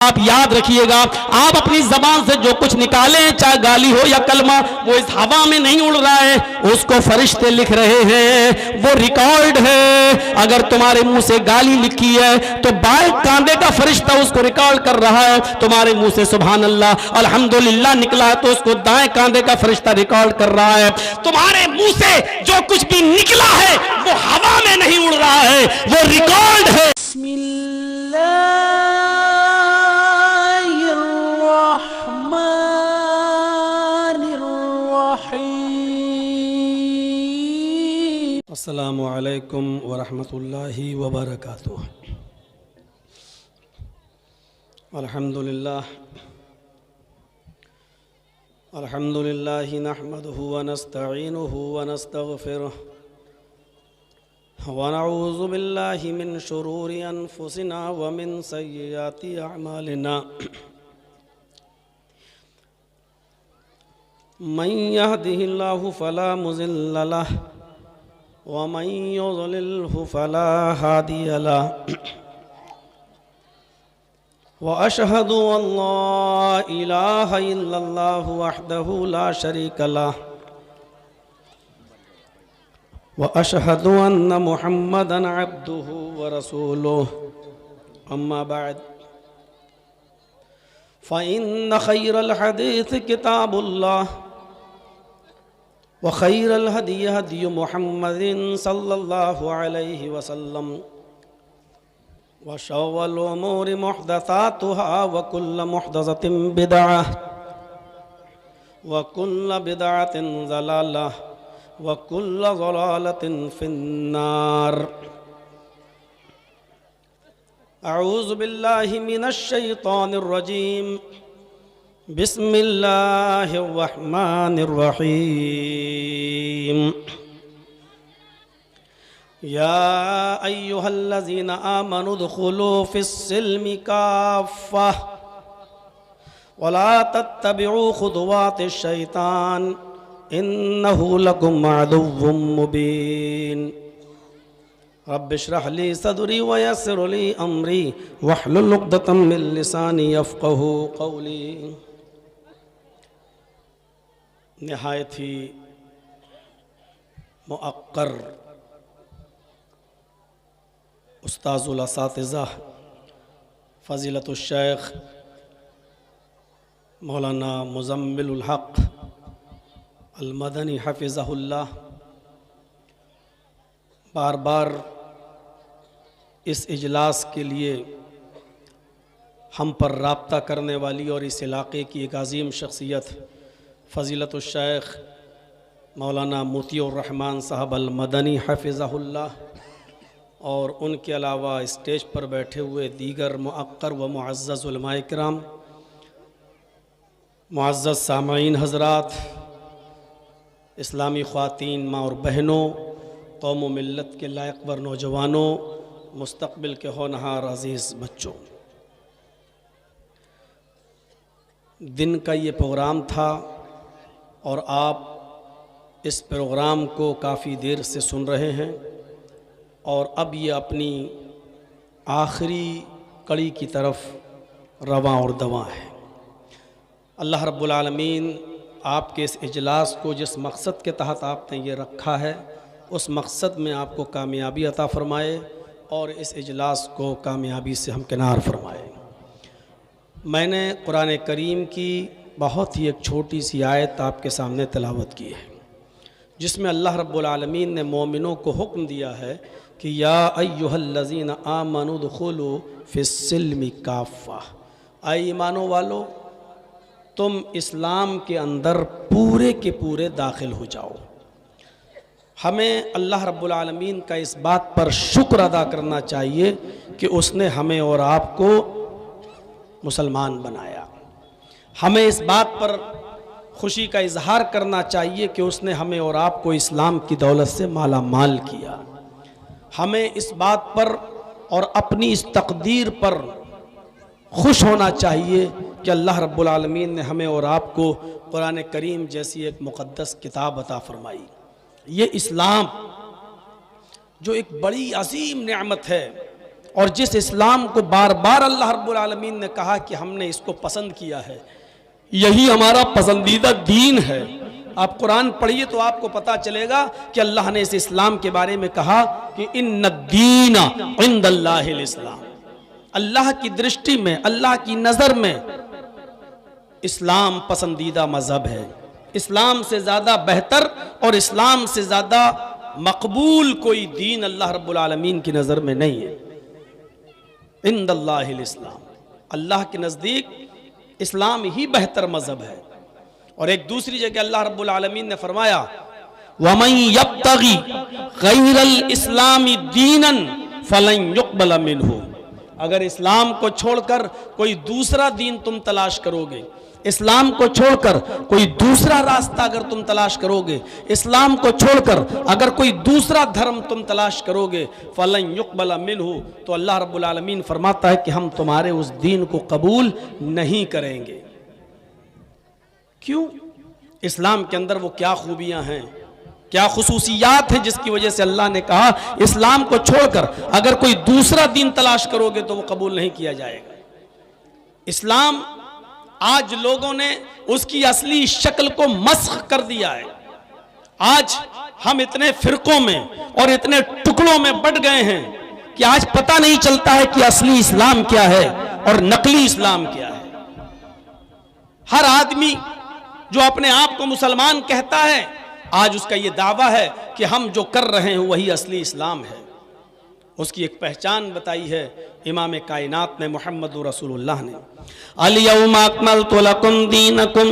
आप याद रखिएगा, आप अपनी जबान से जो कुछ निकालें, चाहे गाली हो या कलमा, वो इस हवा में नहीं उड़ रहा है, उसको फरिश्ते लिख रहे हैं, वो रिकॉर्ड है। अगर तुम्हारे मुंह से गाली लिखी है तो बाएं कांधे का फरिश्ता उसको रिकॉर्ड कर रहा है। तुम्हारे मुंह से सुभान अल्लाह अल्हम्दुलिल्लाह निकला है तो उसको दाएं कांधे का फरिश्ता रिकॉर्ड कर रहा है। तुम्हारे मुंह से जो कुछ भी निकला है वो हवा में नहीं उड़ रहा है, वो रिकॉर्ड है। अस्सलामु अलैकुम वरहमतुल्लाहि वबरकातुह। अल्हम्दुलिल्लाह नहमदुहु व नस्तईनुहु व नस्तगफिरुह व नऊज़ु बिल्लाहि मिन शुरूरि अनफुसिना व मिन सय्यिआति अअमालिना। मन यहदिहिल्लाहु फला मुज़िल्ल लहु व मन युज़लिल्हु फला हादिय लहु व अशहदु अल्ला इलाहा इल्लल्लाहु वहदहु ला शरीक लहु व अशहदु अन्न मुहम्मदन अब्दुहु व रसूलुहु। अम्मा बाद फ़इन्न खैरल हदीस किताबुल्लाह व खैरल हदी हदी मुहम्मदिन सल्लल्लाहु अलैहि वसल्लम व शर्रल उमूरि मुहदसातुहा व कुल्ल मुहदसतिन बिदअह व कुल्ल बिदअतिन ज़लालह व कुल्ल ज़लालतिन फिन्नार। अऊज़ु बिल्लाहि मिनश शैतानिर रजीम। बिस्मिल्लाहिर रहमानिर रहीम। या अय्युहल्लज़ीना आमनु उदखुलू फिस्सिल्मि काफ़्फ़ा वला तत्तबिउ खुतुवातिश शैतान इन्नहु लकुम अदुव्वुम मुबीन। रब्बिश्रह ली सदरी व यस्सिर ली अमरी वहलुल उक़दतम मिन लिसानी यफ़क़हू क़ौली। निहायत ही मुअक्कर उस्ताज़ुल असातिज़ा फ़ज़ीलतुश शेख मौलाना मुज़म्मिलुल हक़ अल मदनी हफ़िज़हुल्लाह बार बार इस इजलास के लिए हम पर राब्ता करने वाली और इस इलाक़े की एक अज़ीम शख्सियत फ़ज़ीलतुश शेख मौलाना मोतियुर रहमान साहब अल मदनी हफ़िज़हुल्लाह और उनके अलावा स्टेज पर बैठे हुए दीगर मुअक्कर व मुअज़्ज़ज़ उलमाए किराम, मुअज़्ज़ज़ सामईन हज़रात, इस्लामी ख़वातीन माँ और बहनों, कौम व मिल्लत के लायकवर नौजवानों, मुस्तक़बिल के होनहार अज़ीज़ बच्चों, दिन का ये प्रोग्राम था और आप इस प्रोग्राम को काफ़ी देर से सुन रहे हैं और अब ये अपनी आखिरी कड़ी की तरफ रवां और दवां है। अल्लाह रब्बुल आलमीन आपके इस इजलास को जिस मकसद के तहत आपने ये रखा है उस मकसद में आपको कामयाबी अता फ़रमाए और इस इजलास को कामयाबी से हमकिनार फ़रमाए। मैंने कुरान करीम की बहुत ही एक छोटी सी आयत आपके सामने तिलावत की है जिसमें अल्लाह रब्बुल आलमीन ने मोमिनों को हुक्म दिया है कि या अय्युहल्लज़ीना आमनु उदखुलू फिस्सिल्मि काफ़्फ़ा। आए ईमानो वालो, तुम इस्लाम के अंदर पूरे के पूरे दाखिल हो जाओ। हमें अल्लाह रब्बुल आलमीन का इस बात पर शुक्र अदा करना चाहिए कि उसने हमें और आपको मुसलमान बनाया। हमें इस बात पर खुशी का इजहार करना चाहिए कि उसने हमें और आपको इस्लाम की दौलत से माला माल किया। हमें इस बात पर और अपनी इस तकदीर पर खुश होना चाहिए कि अल्लाह रब्बुल आलमीन ने हमें और आपको कुरान करीम जैसी एक मुक़द्दस किताब अता फ़रमाई। ये इस्लाम जो एक बड़ी अजीम नेमत है, और जिस इस्लाम को बार बार अल्लाह रब्बुल आलमीन ने कहा कि हमने इसको पसंद किया है, यही हमारा पसंदीदा दीन है। आप कुरान पढ़िए तो आपको पता चलेगा कि अल्लाह ने इस इस्लाम के बारे में कहा कि इन्ना दीना इंदल्लाहिल इस्लाम। अल्लाह की दृष्टि में, अल्लाह की नज़र में इस्लाम पसंदीदा मज़हब है। इस्लाम से ज़्यादा बेहतर और इस्लाम से ज़्यादा मकबूल कोई दीन अल्लाह रब्बुल आलमीन की नज़र में नहीं है। इंदल्लाहिल इस्लाम, अल्लाह के नज़दीक इस्लाम ही बेहतर मज़हब है। और एक दूसरी जगह अल्लाह रब्बुल आलमीन ने फरमाया वमन यब्तगी गैरल इस्लामी दीनन फलन युक़बल मिन्हु। अगर इस्लाम को छोड़कर कोई दूसरा दीन तुम तलाश करोगे, इस्लाम को छोड़कर कोई दूसरा रास्ता अगर तुम तलाश करोगे, इस्लाम को छोड़कर अगर कोई दूसरा धर्म तुम तलाश करोगे, फलन युक़बल मिन्हु, तो अल्लाह रब्बुल आलमीन फरमाता है कि हम तुम्हारे उस दीन को कबूल नहीं करेंगे। क्यों? इस्लाम के अंदर वो क्या खूबियां हैं, क्या खुसूसियात हैं जिसकी वजह से अल्लाह ने कहा इस्लाम को छोड़कर अगर कोई दूसरा दीन तलाश करोगे तो वो कबूल नहीं किया जाएगा। इस्लाम आज लोगों ने उसकी असली शक्ल को मस्ख कर दिया है। आज हम इतने फिरकों में और इतने टुकड़ों में बट गए हैं कि आज पता नहीं चलता है कि असली इस्लाम क्या है और नकली इस्लाम क्या है। हर आदमी जो अपने आप को मुसलमान कहता है, आज उसका ये दावा है कि हम जो कर रहे हैं वही असली इस्लाम है। उसकी एक पहचान बताई है इमाम कायनात ने, मोहम्मद रसूलुल्लाह ने, अल-यौमा अकमलतु लकुम दीनकुम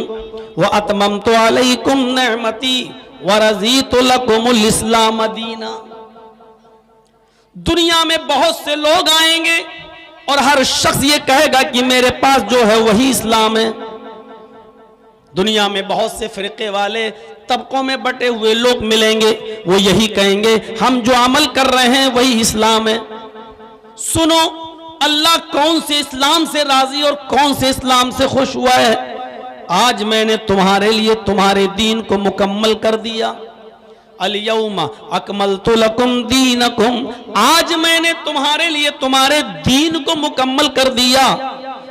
व अतममतु अलैकुम निअमती व रज़ीतु लकुमुल इस्लाम दीना। दुनिया में बहुत से लोग आएंगे और हर शख्स ये कहेगा कि मेरे पास जो है वही इस्लाम है। दुनिया में बहुत से फ़िरक़े वाले तबकों में बटे हुए लोग मिलेंगे, वो यही कहेंगे हम जो अमल कर रहे हैं वही इस्लाम है। सुनो, अल्लाह कौन से इस्लाम से राजी और कौन से इस्लाम से खुश हुआ है। आज मैंने तुम्हारे लिए तुम्हारे दीन को मुकम्मल कर दिया। अल-यौमा अकमलतु लकुम दीनकुम, आज मैंने तुम्हारे लिए तुम्हारे दीन को मुकम्मल कर दिया।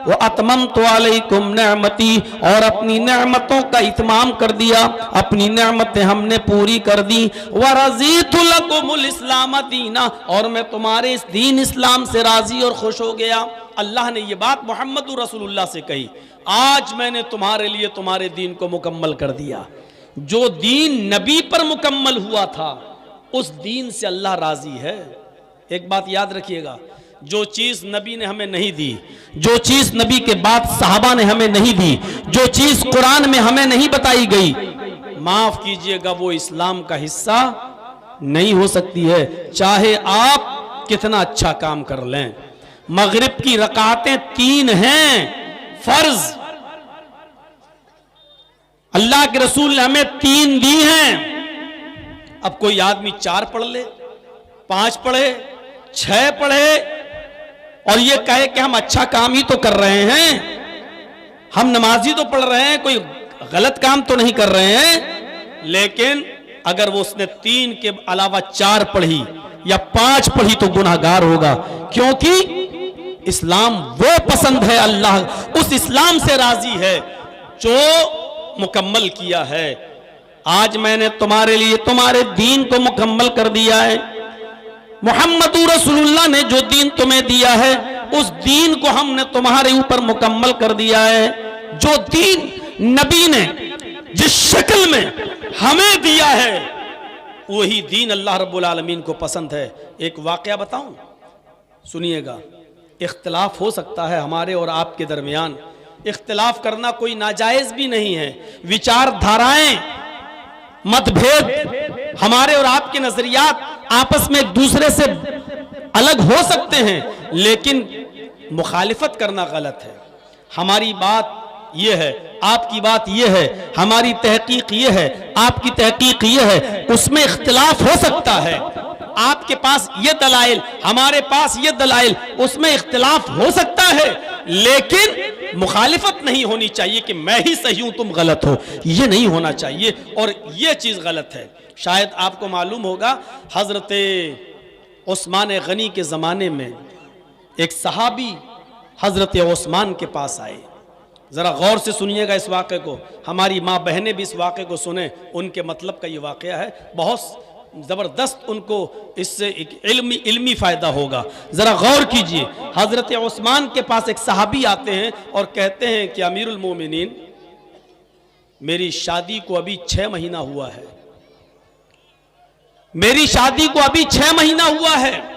वो अतममतु अलैकुम निअमती, और अपनी नेमतों का इत्माम कर दिया, अपनी नेमतें हमने पूरी कर दी। व रज़ीतु लकुमुल इस्लाम दीना, और मैं तुम्हारे इस दीन इस्लाम से राजी और खुश हो गया। अल्लाह ने ये बात मोहम्मद रसूलुल्लाह से कही, आज मैंने तुम्हारे लिए तुम्हारे दीन को मुकम्मल कर दिया। जो दीन नबी पर मुकम्मल हुआ था उस दीन से अल्लाह राजी है। एक बात याद रखिएगा, जो चीज नबी ने हमें नहीं दी, जो चीज नबी के बाद सहाबा ने हमें नहीं दी, जो चीज कुरान में हमें नहीं बताई गई, माफ कीजिएगा वो इस्लाम का हिस्सा नहीं हो सकती है, चाहे आप कितना अच्छा काम कर लें। मगरिब की रकातें 3 हैं फर्ज, अल्लाह के रसूल ने हमें 3 दी हैं। अब कोई आदमी 4 पढ़ ले, 5 पढ़े, 6 पढ़े और ये कहे कि हम अच्छा काम ही तो कर रहे हैं, हम नमाजी तो पढ़ रहे हैं, कोई गलत काम तो नहीं कर रहे हैं। लेकिन अगर वो उसने 3 के अलावा 4 पढ़ी या 5 पढ़ी तो गुनाहगार होगा, क्योंकि इस्लाम वो पसंद है, अल्लाह उस इस्लाम से राजी है जो मुकम्मल किया है। आज मैंने तुम्हारे लिए तुम्हारे दीन को मुकम्मल कर दिया है। मोहम्मद रसूलुल्लाह ने जो दीन तुम्हें दिया है उस दीन को हमने तुम्हारे ऊपर मुकम्मल कर दिया है। जो दीन नबी ने जिस शक्ल में हमें दिया है वही दीन अल्लाह रब्बुल आलमीन को पसंद है। एक वाकया बताऊं, सुनिएगा। इख्तिलाफ हो सकता है हमारे और आपके दरमियान, इख्तिलाफ करना कोई नाजायज भी नहीं है। विचारधाराएं, मतभेद, हमारे और आपके नजरियात आपस में एक दूसरे से अलग हो सकते हैं, लेकिन मुखालिफत करना गलत है। हमारी बात यह है, आपकी बात यह है, हमारी तहकीक यह है, आपकी तहकीक यह है, उसमें इख्तिलाफ हो सकता है। आपके पास ये दलाइल, हमारे पास ये दलाइल, उसमें इख्तिलाफ हो सकता है, लेकिन मुखालिफत नहीं होनी चाहिए कि मैं ही सही हूं तुम गलत हो, ये नहीं होना चाहिए, और ये चीज गलत है। शायद आपको मालूम होगा हजरत उस्मान गनी के जमाने में एक सहाबी हजरत उस्मान के पास आए। ज़रा गौर से सुनिएगा इस वाक़े को, हमारी माँ बहनें भी इस वाक़े को सुने, उनके मतलब का ये वाक़या है, बहुत ज़बरदस्त उनको इससे एक इल्मी फ़ायदा होगा। ज़रा गौर कीजिए, हज़रत उस्मान के पास एक सहाबी आते हैं और कहते हैं कि अमीरुल मोमिनीन, मेरी शादी को अभी 6 महीना हुआ है, मेरी शादी को अभी 6 महीना हुआ है।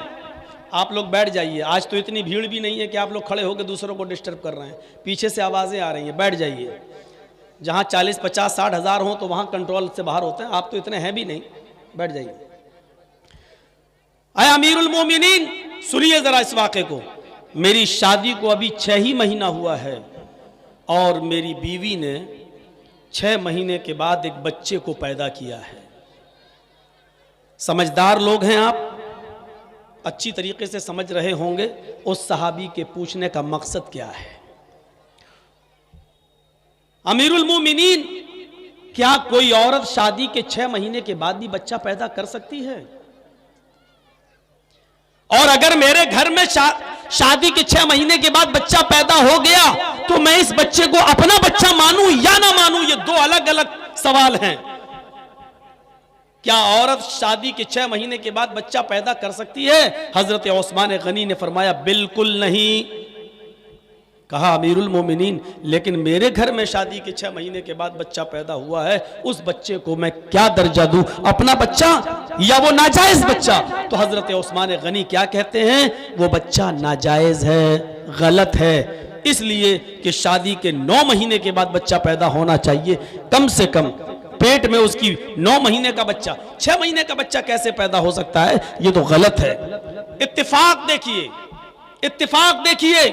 आप लोग बैठ जाइए, आज तो इतनी भीड़ भी नहीं है कि आप लोग खड़े होकर दूसरों को डिस्टर्ब कर रहे हैं, पीछे से आवाज़ें आ रही हैं, बैठ जाइए। जहाँ 40, 50, 60 हज़ार हों तो वहाँ कंट्रोल से बाहर होते हैं, आप तो इतने हैं भी नहीं, बैठ जाइए। आया अमीरुल मोमिनीन, सुनिए जरा इस वाक़े को, मेरी शादी को अभी 6 ही महीना हुआ है और मेरी बीवी ने 6 महीने के बाद एक बच्चे को पैदा किया है। समझदार लोग हैं आप, अच्छी तरीके से समझ रहे होंगे उस सहाबी के पूछने का मकसद क्या है। अमीरुल मोमिनीन, क्या कोई औरत शादी के 6 महीने के बाद भी बच्चा पैदा कर सकती है? और अगर मेरे घर में शादी के 6 महीने के बाद बच्चा पैदा हो गया तो मैं इस बच्चे को अपना बच्चा मानूं या ना मानूं? ये 2 अलग अलग सवाल हैं। क्या औरत शादी के 6 महीने के बाद बच्चा पैदा कर सकती है? हजरत उस्मान गनी ने फरमाया बिल्कुल नहीं। कहा अमीरुल मोमिनीन, लेकिन मेरे घर में शादी के 6 महीने के बाद बच्चा पैदा हुआ है, उस बच्चे को मैं क्या दर्जा दूं, अपना बच्चा या वो नाजायज बच्चा? तो हजरत उस्मान गनी क्या कहते हैं, वो बच्चा नाजायज है, गलत है, इसलिए कि शादी के 9 महीने के बाद बच्चा पैदा होना चाहिए कम से कम। पेट में उसकी 9 महीने का बच्चा, 6 महीने का बच्चा कैसे पैदा हो सकता है? ये तो गलत है। इत्तिफाक देखिए, इत्तिफाक देखिए,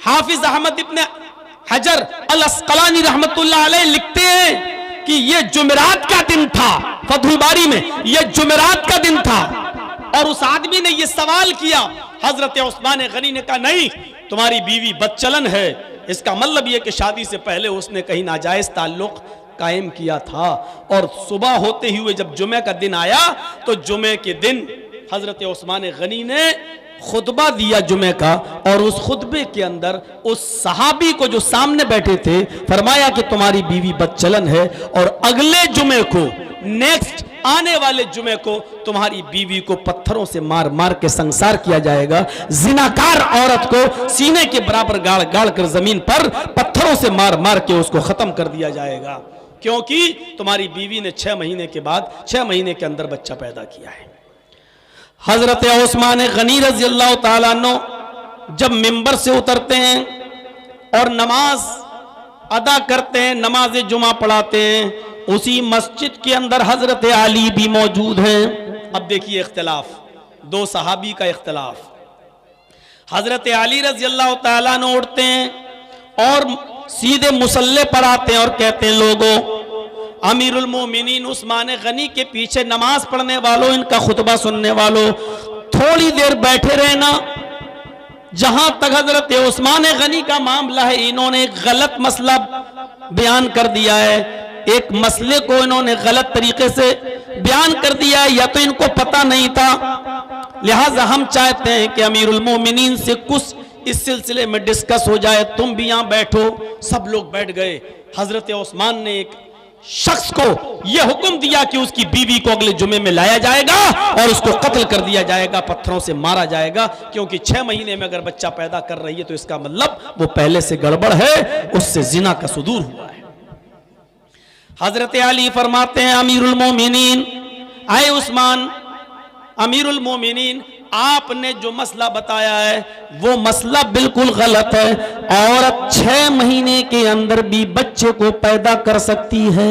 हाफिज अहमद इब्न हजर अल अस्कलानी रहमतुल्लाह अलैह लिखते हैं कि ये जुमेरात का दिन था, फतहुल बारी में ये जुमेरात का दिन था, और उस आदमी ने ये सवाल किया, हजरत उस्मान गनी ने कहा नहीं, तुम्हारी बीवी बदचलन है, इसका मतलब ये कि शादी से पहले उसने कहीं नाजायज ताल्लुक कायम किया था। और सुबह होते हुए जब जुमे का दिन आया तो जुमे के दिन हजरत उस्मान गनी ने खुतबा दिया जुमे का, और उस खुतबे के अंदर उस सहाबी को जो सामने बैठे थे फरमाया कि तुम्हारी बीवी बदचलन है, और अगले जुमे को, नेक्स्ट आने वाले जुमे को तुम्हारी बीवी को पत्थरों से मार मार के संसार किया जाएगा। जिनाकार औरत को सीने के बराबर गाड़ गाड़ कर जमीन पर पत्थरों से मार मार के उसको खत्म कर दिया जाएगा, क्योंकि तुम्हारी बीवी ने 6 महीने के बाद, 6 महीने के अंदर बच्चा पैदा किया है। हजरत उस्मान गनी रज़ी अल्लाह ताला अन्हु जब मिंबर से उतरते हैं और नमाज अदा करते हैं, नमाज जुमा पढ़ाते हैं, उसी मस्जिद के अंदर हजरत अली भी मौजूद हैं। अब देखिए इख्तिलाफ, 2 सहाबी का इख्तिलाफ। हजरत अली रज़ी अल्लाह ताला अन्हु उठते हैं और सीधे मुसल्ले पर आते हैं और कहते हैं, लोगों, अमीरुल मोमिनीन उस्मान गनी के पीछे नमाज पढ़ने वालों, इनका खुतबा सुनने वालों, थोड़ी देर बैठे रहना। जहां तक हजरत उस्मान गनी का मामला है, इन्होंने एक गलत मसला बयान कर दिया है, एक मसले को इन्होंने गलत तरीके से बयान कर दिया है, या तो इनको पता नहीं था, लिहाजा हम चाहते हैं कि अमीरुल मोमिनीन से कुछ इस सिलसिले में डिस्कस हो जाए, तुम भी यहां बैठो। सब लोग बैठ गए। हजरत उस्मान ने एक शख्स को यह हुक्म दिया कि उसकी बीवी को अगले जुमे में लाया जाएगा और उसको कत्ल कर दिया जाएगा, पत्थरों से मारा जाएगा, क्योंकि 6 महीने में अगर बच्चा पैदा कर रही है तो इसका मतलब वो पहले से गड़बड़ है, उससे जिना का सुदूर हुआ है। हजरत अली फरमाते हैं, अमीरुल मोमिनीन, आए उस्मान, अमीरुल मोमिनीन, आपने जो मसला बताया है वो मसला बिल्कुल गलत है। औरत 6 महीने के अंदर भी बच्चे को पैदा कर सकती है।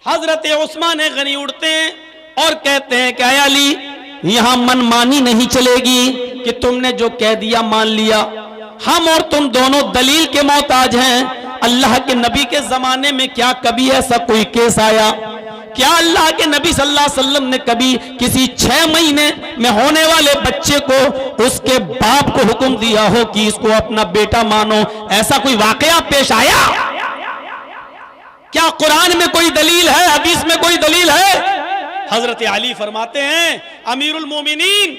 हजरत उस्मान गनी उठते हैं और कहते हैं कि अली, यहां मनमानी नहीं चलेगी कि तुमने जो कह दिया मान लिया। हम और तुम दोनों दलील के मोहताज हैं। अल्लाह के नबी के जमाने में क्या कभी ऐसा कोई केस आया? क्या अल्लाह के नबी सल्लल्लाहु अलैहि वसल्लम ने कभी किसी 6 महीने में होने वाले बच्चे को उसके बाप को हुक्म दिया हो कि इसको अपना बेटा मानो? ऐसा कोई वाकया पेश आया? क्या कुरान में कोई दलील है, हदीस में कोई दलील है? हजरत अली फरमाते हैं, अमीरुल मोमिनीन,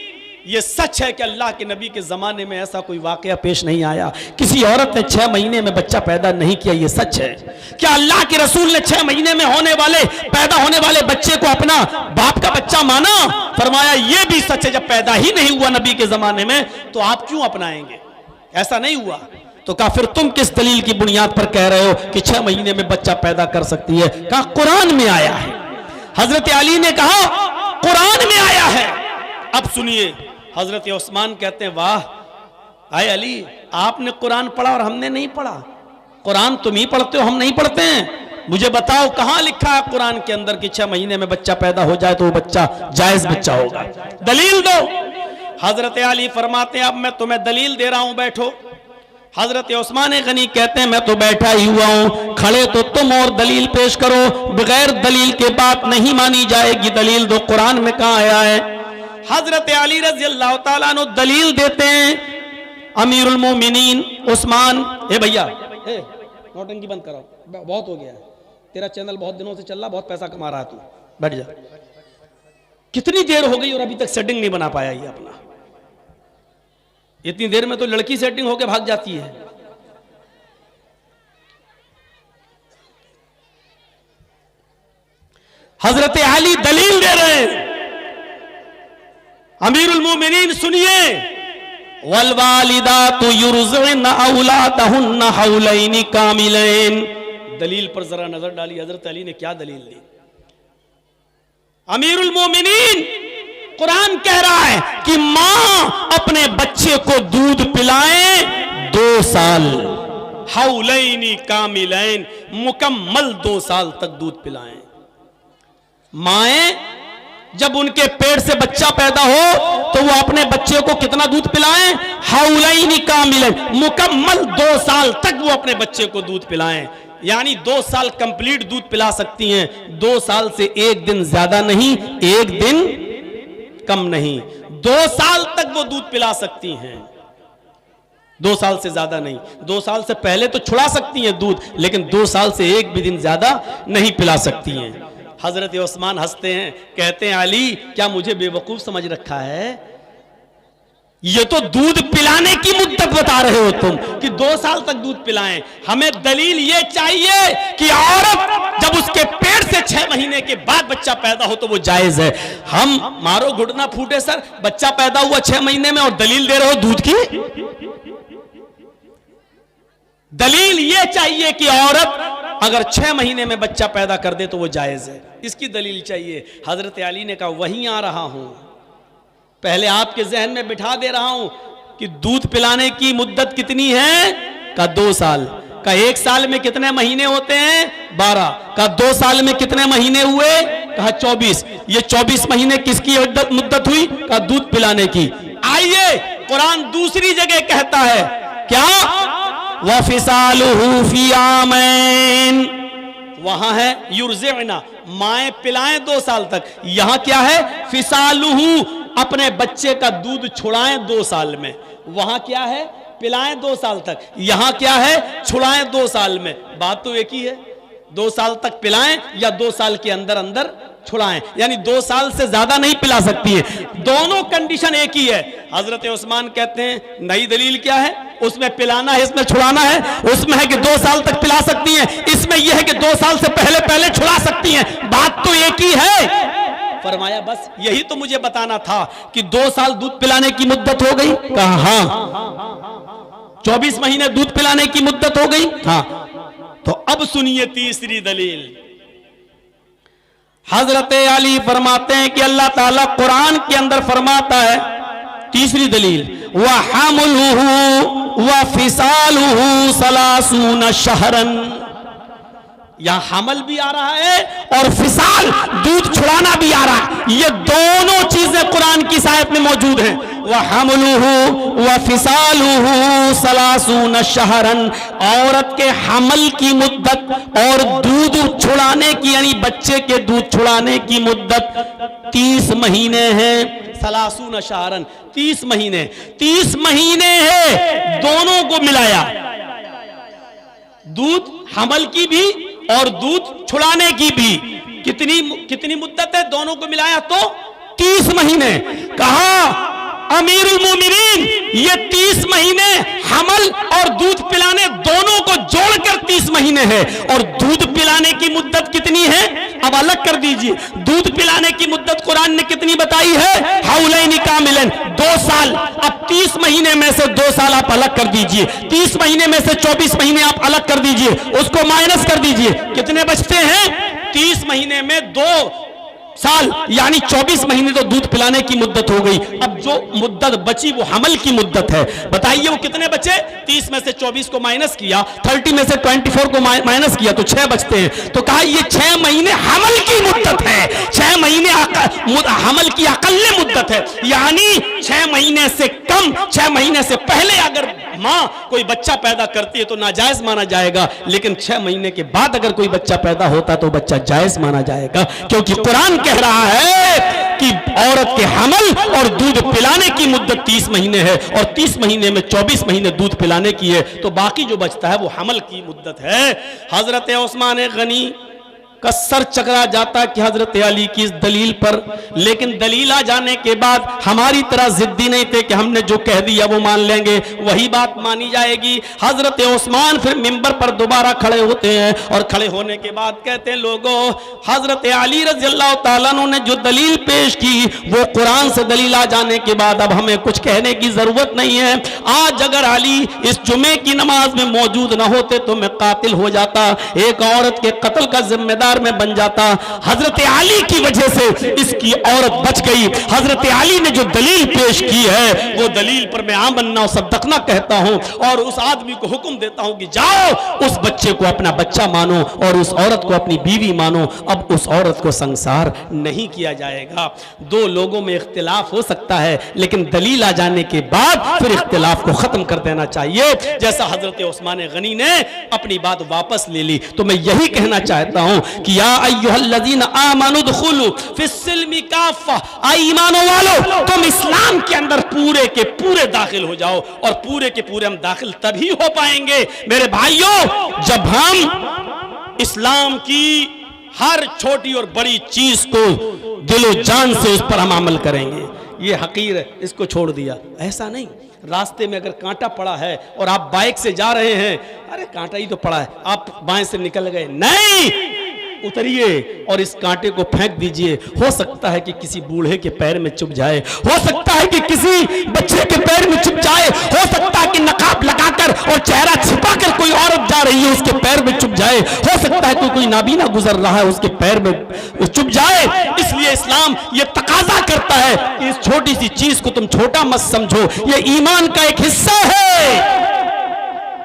ये सच है कि अल्लाह के नबी के ज़माने में ऐसा कोई वाक़या पेश नहीं आया, किसी औरत ने 6 महीने में बच्चा पैदा नहीं किया। ये सच है। क्या अल्लाह के रसूल ने 6 महीने में पैदा होने वाले बच्चे को अपना बाप का बच्चा माना? फरमाया ये भी सच है, जब पैदा ही नहीं हुआ नबी के ज़माने में तो आप क्यों अपनाएंगे? ऐसा नहीं हुआ। तो कहा फिर तुम किस दलील की बुनियाद पर कह रहे हो कि 6 महीने में बच्चा पैदा कर सकती है? कहा कुरान में आया है। हजरत अली ने कहा कुरान में आया है। अब सुनिए, हजरत उस्मान कहते हैं वाह आए अली, आपने कुरान पढ़ा और हमने नहीं पढ़ा। कुरान तुम ही पढ़ते हो, हम नहीं पढ़ते हैं। मुझे बताओ कहां लिखा है कुरान के अंदर कि 6 महीने में बच्चा पैदा हो जाए तो वो बच्चा जायज बच्चा होगा? दलील दो। हजरत अली फरमाते हैं अब मैं तुम्हें दलील दे रहा हूं, बैठो। हजरत उस्मान गनी कहते हैं मैं तो बैठा ही हुआ हूं, खड़े तो तुम और दलील पेश करो। बगैर दलील के बात नहीं मानी जाएगी। दलील दो, कुरान में कहां आया है? हजरत अली रज़ी अल्लाह ताला अन्हु दलील देते हैं। अमीरुल मोमिनीन उस्मान, ए भैया नौटंकी बंद कराओ, बहुत हो गया है, तेरा चैनल बहुत दिनों से चल रहा, बहुत पैसा कमा रहा है तू, बैठ जा। कितनी देर हो गई और अभी तक सेटिंग नहीं बना पाया ये अपना। इतनी देर में तो लड़की सेटिंग होके भाग जाती है। हजरत अली दलील दे रहे हैं। अमीरुल मोमिनीन सुनिए, वल वालिदातु युरज़िना औलादहुन्ना हौलैनि कामिलैन। दलील पर जरा नजर डाली, हजरत अली ने क्या दलील दी। अमीरुल मोमिनीन कुरान कह रहा है कि मां अपने बच्चे को दूध पिलाए 2 साल, हौलैनि कामिलैन, मुकम्मल 2 साल तक दूध पिलाएं। माएं जब उनके पेट से बच्चा पैदा हो तो वो अपने बच्चे को कितना दूध पिलाएं? हौलैनि कामिलैन, मुकम्मल 2 साल तक वो अपने बच्चे को दूध पिलाएं। यानी 2 साल कंप्लीट दूध पिला सकती हैं। 2 साल से 1 दिन ज्यादा नहीं, 1 दिन कम नहीं, 2 साल तक वो दूध पिला सकती हैं। 2 साल से ज्यादा नहीं। 2 साल से पहले तो छुड़ा सकती हैं दूध, लेकिन 2 साल से 1 भी दिन ज्यादा नहीं पिला सकती हैं। हजरत उस्मान हंसते हैं, कहते हैं अली क्या मुझे बेवकूफ समझ रखा है? ये तो दूध पिलाने की मुद्दत बता रहे हो तुम कि 2 साल तक दूध पिलाएं। हमें दलील ये चाहिए कि औरत जब उसके पेट से 6 महीने के बाद बच्चा पैदा हो तो वो जायज है। हम मारो घुटना फूटे सर, बच्चा पैदा हुआ 6 महीने में और दलील दे रहे हो दूध की। दलील ये चाहिए कि औरत अगर 6 महीने में बच्चा पैदा कर दे तो वो जायज है, इसकी दलील चाहिए। हजरत अली ने कहा वहीं आ रहा हूं, पहले आपके जहन में बिठा दे रहा हूं कि दूध पिलाने की मुद्दत कितनी है? का 2 साल। का 1 साल में कितने महीने होते हैं? 12। का 2 साल में कितने महीने हुए? कहा 24। ये 24 महीने किसकी मुद्दत हुई? का दूध पिलाने की। आइए कुरान दूसरी जगह कहता है क्या? वफिसालुहु फी आमैन, वहां है युरज़िना, माएं पिलाएं 2 साल तक। यहां क्या है? फिसालुहु, अपने बच्चे का दूध छुड़ाएं 2 साल में। वहां क्या है? पिलाएं 2 साल तक। यहां क्या है? छुड़ाएं 2 साल में। बात तो एक ही है, 2 साल तक पिलाएं या 2 साल के अंदर अंदर छुड़ाएं, यानी 2 साल से ज्यादा नहीं पिला सकती है। दोनों कंडीशन एक ही है। हजरत उस्मान कहते हैं नई दलील क्या है? उसमें पिलाना है, इसमें छुड़ाना है। उसमें है कि 2 साल तक पिला सकती हैं, इसमें यह है कि 2 साल से पहले पहले छुड़ा सकती हैं। बात तो एक ही है। फरमाया बस यही तो मुझे बताना था कि 2 साल दूध पिलाने की मुद्दत हो गई। कहा हाँ। 24 महीने दूध पिलाने की मुद्दत हो गई। हाँ। तो अब सुनिए तीसरी दलील। हजरत अली फरमाते हैं कि अल्लाह ताला कुरान के अंदर फरमाता है, तीसरी दलील, व हमुलुहु व फिसालुहु सलासून शहरन। यहां हमल भी आ रहा है और फिसाल दूध छुड़ाना भी आ रहा है। ये दोनों चीजें कुरान की आयत में मौजूद हैं। व हमुलुहु व फिसालुहु सलासून शहरन, औरत के हमल की मुद्दत और दूध छुड़ाने की यानी बच्चे के दूध छुड़ाने की मुद्दत 30 महीने है। सलासून शहरन, 30 महीने। 30 महीने है, दोनों को मिलाया, दूध हमल की भी और दूध छुड़ाने की भी। कितनी मुद्दत है? दोनों को मिलाया तो 30 महीने। कहा अमीरुल मोमिनीन, ये 30 महीने हमल और दूध पिलाने दोनों को जोड़कर 30 महीने है। और दूध पिलाने की मुद्दत कितनी है, अब अलग कर दीजिए। दूध पिलाने की मुद्दत कुरान ने कितनी बताई है, हौलैनी कामिलन, 2 साल। अब 30 महीने में से 2 साल आप अलग कर दीजिए, 30 महीने में से 24 महीने आप अलग कर दीजिए, उसको माइनस कर दीजिए, कितने बचते हैं, 30 महीने में 2 साल यानी 24 महीने तो दूध पिलाने की मुद्दत हो गई। अब जो मुद्दत बची वो हमल की मुद्दत है। बताइए वो कितने बचे, 30 में से 24 को माइनस किया, 30 में से 24 को माइनस किया तो 6 बचते हैं। तो कहा ये 6 महीने हमल की मुद्दत है, 6 महीने हमल की अकल्ले मुद्दत है। यानी 6 महीने से कम, 6 महीने से पहले अगर माँ कोई बच्चा पैदा करती है तो नाजायज माना जाएगा, लेकिन 6 महीने के बाद अगर कोई बच्चा पैदा होता तो बच्चा जायज माना जाएगा, क्योंकि कुरान कह रहा है कि औरत के हमल और दूध पिलाने की मुद्दत 30 महीने है और 30 महीने में 24 महीने दूध पिलाने की है, तो बाकी जो बचता है वो हमल की मुद्दत है। हजरत उस्मान गनी का सर चकरा जाता कि हजरत अली की इस दलील पर, लेकिन दलील आ जाने के बाद हमारी तरह जिद्दी नहीं थे कि हमने जो कह दिया वो मान लेंगे, वही बात मानी जाएगी। हजरत उस्मान फिर मिंबर पर दोबारा खड़े होते हैं और खड़े होने के बाद कहते हैं, लोगों, हजरत अली रज़ियल्लाहु ताला अन्हु ने जो दलील पेश की वो कुरान से दलील आ जाने के बाद अब हमें कुछ कहने की जरूरत नहीं है। आज अगर अली इस जुमे की नमाज में मौजूद न होते तो मैं कातिल हो जाता, एक औरत के कत्ल का जिम्मेदार में बन जाता। हजरत अली की वजह से इसकी औरत बच गई। हजरत अली ने जो दलील पेश की है वो दलील पर मैं आमन्ना और सद्दकना कहता हूं और उस आदमी को हुक्म देता हूं कि जाओ उस बच्चे को अपना बच्चा मानो और उस औरत को अपनी बीवी मानो। अब उस औरत को संसार नहीं किया जाएगा। 2 लोगों में इख्तिलाफ हो सकता है, लेकिन दलील आ जाने के बाद फिर इख्तिलाफ को खत्म कर देना चाहिए, जैसा हजरत उस्मान गनी ने अपनी बात वापस ले ली। तो मैं यही कहना चाहता हूं कि या अय्युहल्लज़ीना आमनु दुखुलू फिस्सिल्मी काफ़ा, ईमानो वालों तुम इस्लाम के अंदर पूरे के पूरे दाखिल हो जाओ। और पूरे के पूरे हम दाखिल तभी हो पाएंगे मेरे भाइयों जब हम इस्लाम की हर छोटी और बड़ी चीज को दिलो जान से उस पर हम अमल करेंगे। ये हकीर है, इसको छोड़ दिया, ऐसा नहीं। रास्ते में अगर कांटा पड़ा है और आप बाइक से जा रहे हैं, अरे कांटा ही तो पड़ा है, आप बाएं से निकल गए, नहीं, उतरिए और इस कांटे को फेंक दीजिए। हो सकता है कि किसी बूढ़े के पैर में चुभ जाए, हो सकता है कि किसी बच्चे के पैर में चुभ जाए, हो सकता है कि नकाब लगाकर और चेहरा छिपाकर कोई औरत जा रही है उसके पैर में चुभ जाए, हो सकता है कि कोई नाबीना गुजर रहा है उसके पैर में चुभ जाए। इसलिए इस्लाम ये तकाजा करता है कि इस छोटी सी चीज को तुम छोटा मत समझो, ये ईमान का एक हिस्सा है।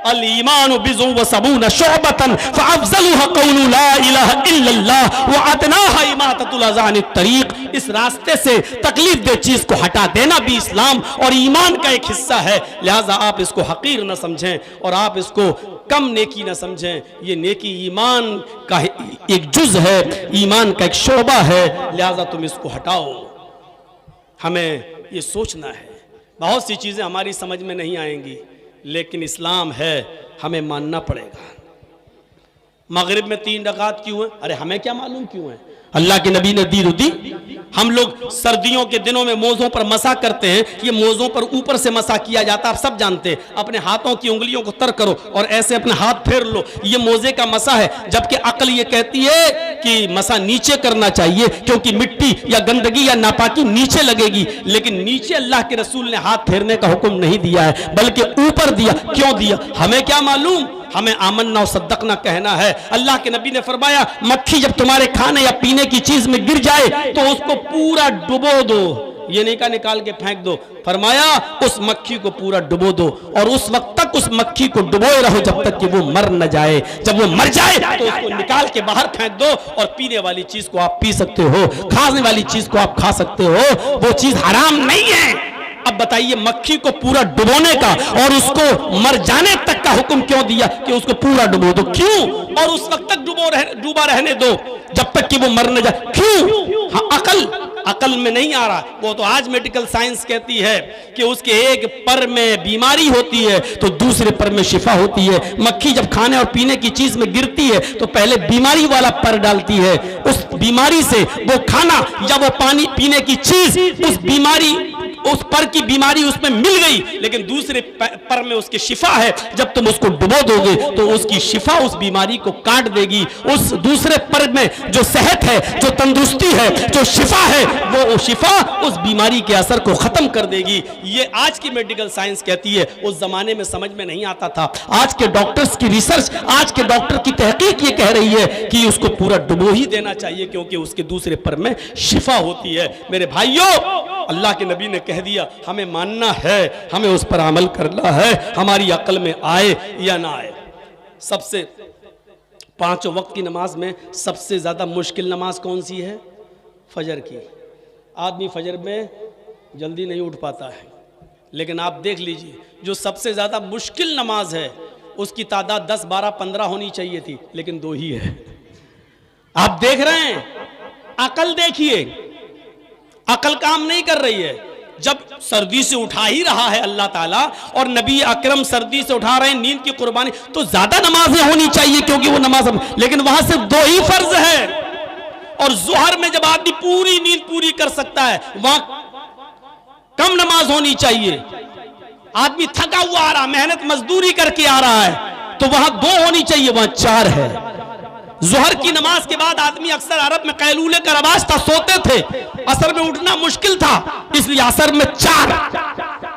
अल ईमानु बिज़ु व सबून शुअबतन फअफ़ज़लुहा क़ौलु ला इलाहा इल्लल्लाह व अदनाहा इमाततुल अज़ा अनित तरीक़। इस रास्ते से तकलीफ दे चीज को हटा देना भी इस्लाम और ईमान का एक हिस्सा है। लिहाजा आप इसको हकीर न समझें और आप इसको कम नेकी न समझें। ये नेकी ईमान का एक जुज़ है, ईमान का एक शोबा है, लिहाजा तुम इसको हटाओ। हमें ये सोचना है। बहुत सी चीज़ें हमारी समझ में नहीं आएंगी, लेकिन इस्लाम है, हमें मानना पड़ेगा। मगरिब में 3 रकात क्यों है? अरे हमें क्या मालूम क्यों है, अल्लाह के नबी ने दी रुदी। हम लोग सर्दियों के दिनों में मोज़ों पर मसा करते हैं, ये मोज़ों पर ऊपर से मसा किया जाता है, आप सब जानते हैं। अपने हाथों की उंगलियों को तर करो और ऐसे अपने हाथ फेर लो, ये मोज़े का मसा है। जबकि अक्ल ये कहती है कि मसा नीचे करना चाहिए, क्योंकि मिट्टी या गंदगी या नापाकी नीचे लगेगी। लेकिन नीचे अल्लाह के रसूल ने हाथ फेरने का हुक्म नहीं दिया है, बल्कि ऊपर दिया। क्यों दिया हमें क्या मालूम, हमें आमन्ना और सद्दकना कहना है। अल्लाह के नबी ने फरमाया, मक्खी जब तुम्हारे खाने या पीने की चीज में गिर जाए तो उसको पूरा डुबो दो, ये नहीं कहा निकाल के फेंक दो, फरमाया उस मक्खी को पूरा डुबो दो और उस वक्त तक उस मक्खी को डुबोए रहो जब तक कि वो मर न जाए। जब वो मर जाए तो उसको निकाल के बाहर फेंक दो और पीने वाली चीज को आप पी सकते हो, खाने वाली चीज को आप खा सकते हो, वो चीज हराम नहीं है। अब बताइए, मक्खी को पूरा डुबोने का और उसको मर जाने तक का हुक्म क्यों दिया कि उसको पूरा डुबो दो? क्यों? और उस वक्त तक डूबा रहने दो जब तक कि वो मर न जाए, क्यों? हाँ, अकल में नहीं आ रहा। वो तो आज मेडिकल साइंस कहती है कि उसके एक पर में बीमारी होती है तो दूसरे पर में शिफा होती है। मक्खी जब खाने और पीने की चीज में गिरती है तो पहले बीमारी वाला पर डालती है, उस बीमारी से वो खाना या वो पानी पीने की चीज उस बीमारी उस पर की बीमारी उसमें मिल गई, लेकिन दूसरे पर में उसकी शिफा है। जब तुम उसको डुबो दोगे तो उसकी शिफा उस बीमारी को काट देगी। उस दूसरे पर में जो सेहत है, जो तंदुरुस्ती है, जो शिफा है, वो शिफा उस बीमारी के असर को खत्म कर देगी। ये आज की मेडिकल साइंस कहती है, उस जमाने में समझ में नहीं आता था। आज के डॉक्टर्स की रिसर्च, आज के डॉक्टर की तहकीक ये कह रही है कि उसको पूरा डुबो ही देना चाहिए, क्योंकि उसके दूसरे पर में शिफा होती है। मेरे भाइयों, अल्लाह के नबी ने कह दिया, हमें मानना है, हमें उस पर अमल करना है, हमारी अकल में आए या ना आए। सबसे 5 वक्त की नमाज में सबसे ज्यादा मुश्किल नमाज कौन सी है? फजर की। आदमी फजर में जल्दी नहीं उठ पाता है, लेकिन आप देख लीजिए जो सबसे ज्यादा मुश्किल नमाज है उसकी तादाद 10, 12, 15 होनी चाहिए थी, लेकिन 2 ही है। आप देख रहे हैं, अकल देखिए, अकल काम नहीं कर रही है। जब सर्दी से उठा ही रहा है अल्लाह ताला और नबी अकरम सर्दी से उठा रहे हैं, नींद की कुर्बानी, तो ज्यादा नमाजें होनी चाहिए क्योंकि वो नमाज, लेकिन वहां सिर्फ 2 ही फर्ज है। और जोहर में जब आदमी पूरी नींद पूरी कर सकता है, वहां कम नमाज होनी चाहिए। आदमी थका हुआ आ रहा, मेहनत मजदूरी करके आ रहा है, तो वहां 2 होनी चाहिए, वहां 4 है। जोहर की नमाज के बाद आदमी अक्सर अरब में कैलूले का रवाज था, सोते थे, असर में उठना मुश्किल था, इसलिए असर में 4।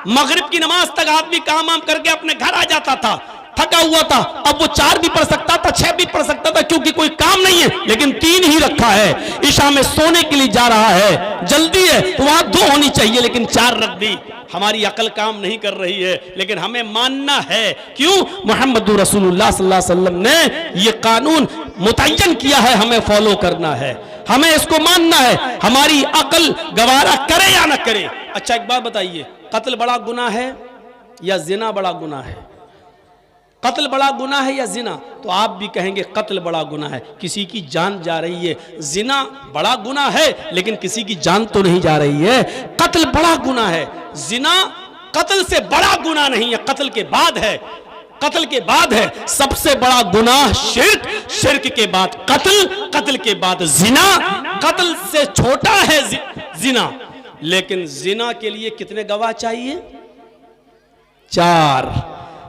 मगरिब की नमाज तक आदमी काम वाम करके अपने घर आ जाता था, थका हुआ था, अब वो 4 भी पढ़ सकता था, 6 भी पढ़ सकता था, क्योंकि कोई काम नहीं है, लेकिन 3 ही रखा है। ईशा में सोने के लिए जा रहा है, जल्दी है, तो वहां 2 होनी चाहिए, लेकिन 4 रख दी। हमारी अकल काम नहीं कर रही है, लेकिन हमें मानना है। क्यों? मोहम्मद रसूलुल्लाह सल्लल्लाहु अलैहि वसल्लम ने ये कानून मुतय्यन किया है, हमें फॉलो करना है, हमें इसको मानना है। हमारी अकल गवारा करे या ना करे। अच्छा एक बात बताइए, कत्ल बड़ा गुनाह है या जिना बड़ा गुनाह है? कत्ल बड़ा गुनाह है या जिना? तो आप भी कहेंगे कत्ल बड़ा गुनाह है, किसी की जान जा रही है। जिना बड़ा गुनाह है, लेकिन किसी की जान तो नहीं जा रही है। कत्ल बड़ा गुनाह है, जिना कत्ल से बड़ा गुनाह नहीं है, कत्ल के बाद है। कत्ल के बाद है सबसे बड़ा गुनाह शिर्क, शिर्क के बाद कत्ल, कत्ल के बाद जिना, कत्ल से छोटा है जिना। लेकिन जिना के लिए कितने गवाह चाहिए? 4।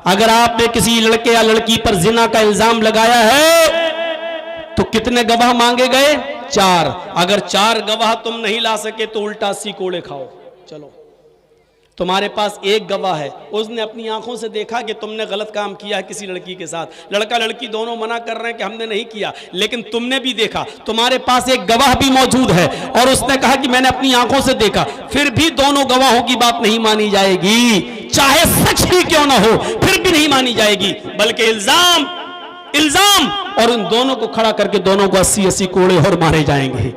अगर आपने किसी लड़के या लड़की पर जिना का इल्जाम लगाया है तो कितने गवाह मांगे गए? 4। अगर 4 गवाह तुम नहीं ला सके तो उल्टा 80 कोड़े खाओ। चलो, तुम्हारे पास एक गवाह है, उसने अपनी आंखों से देखा कि तुमने गलत काम किया है किसी लड़की के साथ। लड़का लड़की दोनों मना कर रहे हैं कि हमने नहीं किया, लेकिन तुमने भी देखा, तुम्हारे पास एक गवाह भी मौजूद है और उसने कहा कि मैंने अपनी आंखों से देखा। फिर भी दोनों गवाहों की बात नहीं मानी जाएगी, चाहे सच ही क्यों ना हो, फिर भी नहीं मानी जाएगी, बल्कि इल्जाम और उन दोनों को खड़ा करके दोनों को 80-80 कोड़े और मारे जाएंगे।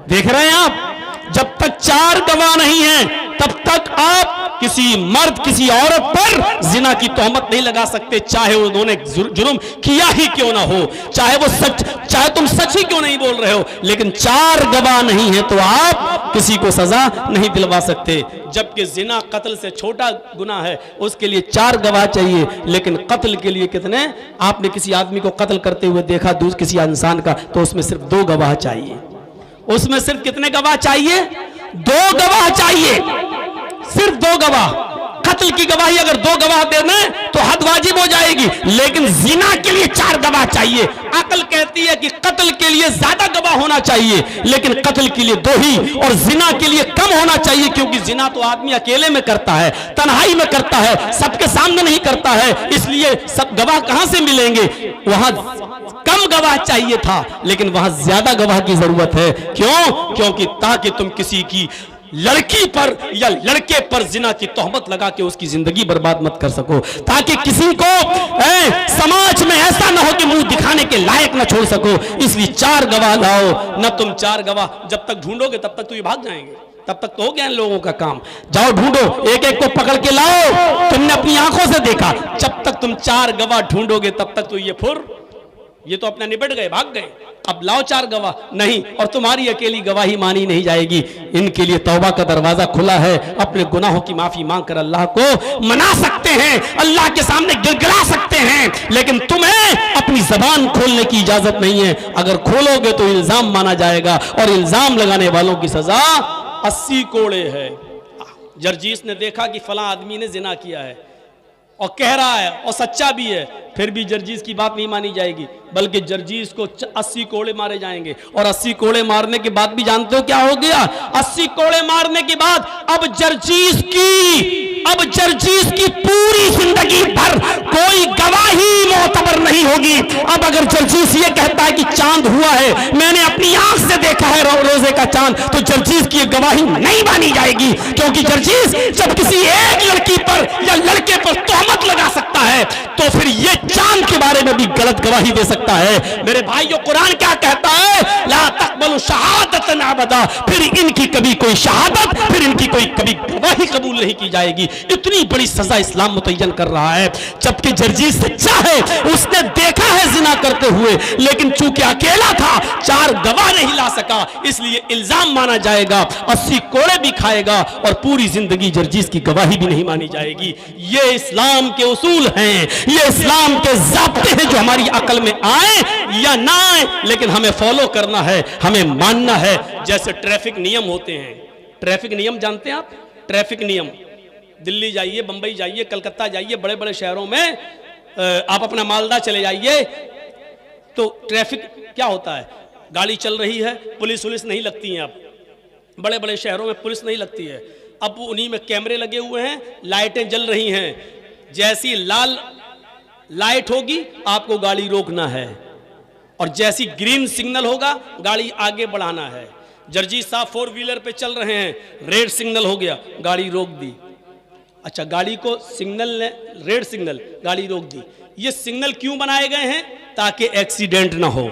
देख रहे हैं आप, जब तक 4 गवाह नहीं है तब तक आप किसी मर्द किसी औरत पर जिना की तोहमत नहीं लगा सकते, चाहे उन्होंने जुर्म किया ही क्यों ना हो, चाहे वो सच, चाहे तुम सच ही क्यों नहीं बोल रहे हो, लेकिन 4 गवाह नहीं है तो आप किसी को सजा नहीं दिलवा सकते। जबकि जिना कत्ल से छोटा गुनाह है, उसके लिए 4 गवाह चाहिए, लेकिन कत्ल के लिए कितने? आपने किसी आदमी को कत्ल करते हुए देखा किसी इंसान का, तो उसमें सिर्फ 2 गवाह चाहिए। उसमें सिर्फ कितने गवाह चाहिए? 2 गवाह चाहिए, सिर्फ 2 गवाह। कत्ल की गवाही अगर 2 गवाह देना तो हद वाजिब हो जाएगी, लेकिन जिना के लिए 4 गवाह चाहिए। अकल कहती है कि कत्ल के लिए ज्यादा गवाह होना चाहिए, लेकिन कत्ल के लिए 2 ही, और जिना के लिए कम होना चाहिए, क्योंकि जिना तो आदमी अकेले में करता है, तन्हाई में करता है, सबके सामने नहीं करता है, इसलिए सब गवाह कहां से मिलेंगे? वहां कम गवाह चाहिए था, लेकिन वहां ज्यादा गवाह की जरूरत है। क्यों? क्योंकि ताकि तुम किसी की लड़की पर या लड़के पर जिना की तोहमत लगा के उसकी जिंदगी बर्बाद मत कर सको, ताकि किसी को समाज में ऐसा ना हो कि मुंह दिखाने के लायक ना छोड़ सको। इसलिए 4 गवाह लाओ। न तुम 4 गवाह जब तक ढूंढोगे तब तक तो ये भाग जाएंगे, तब तक तो हो गया इन लोगों का काम। जाओ ढूंढो, एक एक को पकड़ के लाओ, तुमने अपनी आंखों से देखा। जब तक तुम 4 गवाह ढूंढोगे तब तक तो ये तो अपना निपट गए, भाग गए। अब लाओ 4 गवाह, नहीं, और तुम्हारी अकेली गवाही मानी नहीं जाएगी। इनके लिए तौबा का दरवाजा खुला है, अपने गुनाहों की माफी मांगकर अल्लाह को मना सकते हैं, अल्लाह के सामने गिड़गिड़ा सकते हैं, लेकिन तुम्हें अपनी जबान खोलने की इजाजत नहीं है। अगर खोलोगे तो इल्जाम माना जाएगा, और इल्जाम लगाने वालों की सजा 80 कोड़े है। जर्जीस ने देखा कि फलां आदमी ने जिना किया है और कह रहा है और सच्चा भी है, फिर भी जर्जीस की बात नहीं मानी जाएगी, बल्कि जर्जीस को 80 कोड़े मारे जाएंगे। और 80 कोड़े मारने के बाद भी जानते हो क्या हो गया? 80 कोड़े मारने के बाद अब जर्जीस की पूरी जिंदगी भर कोई गवाही मोतबर नहीं होगी। अब अगर जर्जीस ये कहता है कि चांद हुआ है, मैंने अपनी आंख से देखा है रोजे का चांद, तो जर्जीस की गवाही नहीं मानी जाएगी, क्योंकि जर्जीस जब किसी एक लड़की पर या लड़के पर तोहमत लगा सकता है तो फिर ये चांद के बारे में भी गलत गवाही दे सकता है। मेरे भाइयों, कुरान क्या कहता है? ला तक़बलु शहादतन अबदा, फिर इनकी कभी कोई शहादत, फिर इनकी कोई कभी गवाही कबूल नहीं की जाएगी। इतनी बड़ी सजा इस्लाम मुतय्यन कर रहा है, जबकि जर्जीस सच्चा है, उसने देखा है जिना करते हुए, लेकिन चूंकि अकेला था, 4 गवाह नहीं ला सका, इसलिए इल्जाम माना जाएगा, 80 कोड़े भी खाएगा और पूरी जिंदगी जर्जीस की गवाही भी नहीं मानी जाएगी। ये इस्लाम के उसूल हैं, ये इस्लाम के ज़ाब्ते हैं जो हमारी अकल में आए या ना आए, लेकिन हमें फॉलो करना है, हमें मानना है। जैसे ट्रैफिक नियम होते हैं, ट्रैफिक नियम जानते हैं आप? ट्रैफिक नियम, दिल्ली जाइए, बंबई जाइए, कलकत्ता जाइए, बड़े बड़े शहरों में आप अपना मालदा चले जाइए, तो ट्रैफिक क्या होता है? गाड़ी चल रही है, पुलिस नहीं लगती है। अब बड़े बड़े शहरों में पुलिस नहीं लगती है, अब उन्हीं में कैमरे लगे हुए हैं, लाइटें जल रही हैं, जैसी लाल लाइट होगी आपको गाड़ी रोकना है, और जैसी ग्रीन सिग्नल होगा गाड़ी आगे बढ़ाना है। जर्जीस साहब 4 व्हीलर पे चल रहे हैं, रेड सिग्नल हो गया, गाड़ी रोक दी। अच्छा, गाड़ी को सिग्नल ने रेड सिग्नल, गाड़ी रोक दी। ये सिग्नल क्यों बनाए गए हैं? ताकि एक्सीडेंट ना हो,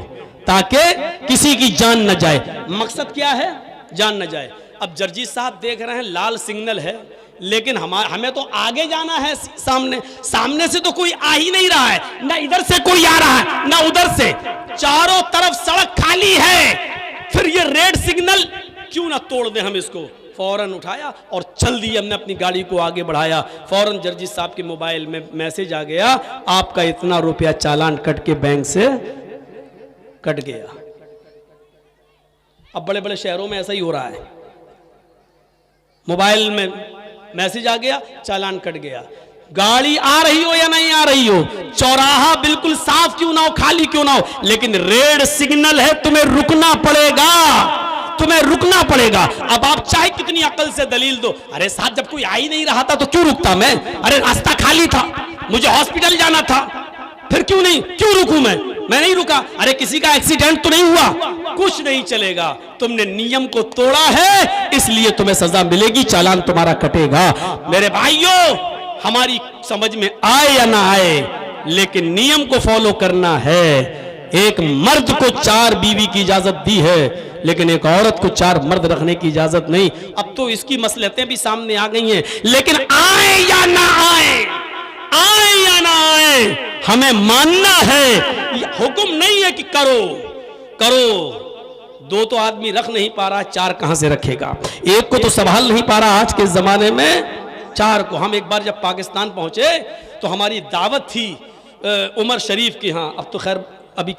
ताकि किसी की जान न जाए। मकसद क्या है? जान न जाए। अब जर्जीस साहब देख रहे हैं लाल सिग्नल है, लेकिन हमें तो आगे जाना है, सामने से तो कोई आ ही नहीं रहा है, ना इधर से कोई आ रहा है ना उधर से, चारों तरफ सड़क खाली है, फिर ये रेड सिग्नल क्यों ना तोड़ दें हम इसको। फौरन उठाया और चल दिए, हमने अपनी गाड़ी को आगे बढ़ाया। फौरन जर्जीस साहब के मोबाइल में मैसेज आ गया, आपका इतना रुपया चालान कट के बैंक से कट गया। अब बड़े बड़े शहरों में ऐसा ही हो रहा है, मोबाइल में मैसेज आ गया, चालान कट गया। गाड़ी आ रही हो या नहीं आ रही हो, चौराहा बिल्कुल साफ क्यों ना हो, खाली क्यों ना हो, लेकिन रेड सिग्नल है, तुम्हें रुकना पड़ेगा, तुम्हें रुकना पड़ेगा। अब आप चाहे कितनी अकल से दलील दो, अरे साहब जब कोई आ ही नहीं रहा था तो क्यों रुकता मैं, अरे रास्ता खाली था, मुझे हॉस्पिटल जाना था, फिर क्यों रुकूं मैं नहीं रुका, अरे किसी का एक्सीडेंट तो नहीं हुआ, कुछ नहीं चलेगा। तुमने नियम को तोड़ा है, इसलिए तुम्हें सजा मिलेगी, चालान तुम्हारा कटेगा। मेरे भाइयों, हमारी समझ में आए या ना आए, लेकिन नियम को फॉलो करना है। एक मर्द को 4 बीवी की इजाजत दी है, लेकिन एक औरत को 4 मर्द रखने की इजाजत नहीं। अब तो इसकी मसलहतें भी सामने आ गई हैं, लेकिन आए या ना आए, हमें मानना है। हुक्म नहीं है कि करो, 2 तो आदमी रख नहीं पा रहा, 4 कहां से रखेगा? एक को तो संभाल नहीं पा रहा आज के जमाने में, 4 को। हम एक बार जब पाकिस्तान पहुंचे तो हमारी दावत थी उमर शरीफ की, हाँ अब तो खैर अभी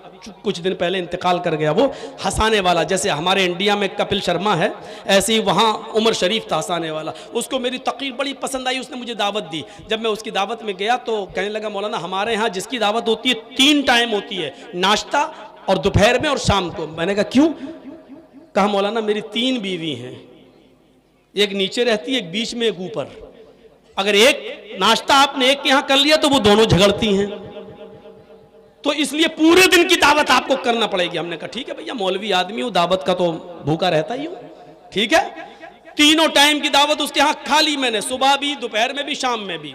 कुछ दिन पहले इंतकाल कर गया वो, हंसाने वाला। जैसे हमारे इंडिया में कपिल शर्मा है, ऐसे ही वहाँ उमर शरीफ था हंसाने वाला। उसको मेरी तकरीर बड़ी पसंद आई, उसने मुझे दावत दी। जब मैं उसकी दावत में गया तो कहने लगा, मौलाना हमारे यहाँ जिसकी दावत होती है 3 टाइम होती है, नाश्ता और दोपहर में और शाम को। मैंने कहा क्यों? कहा मौलाना मेरी 3 बीवी हैं, एक नीचे रहती है, एक बीच में, एक ऊपर। अगर एक नाश्ता आपने एक के यहाँ कर लिया तो वो दोनों झगड़ती हैं, तो इसलिए पूरे दिन की दावत आपको करना पड़ेगी। हमने कहा ठीक है भैया, मौलवी आदमी हूं, दावत का तो भूखा रहता ही हूं, ठीक है। 3 टाइम की दावत उसके यहाँ खा ली मैंने, सुबह भी, दोपहर में भी, शाम में भी।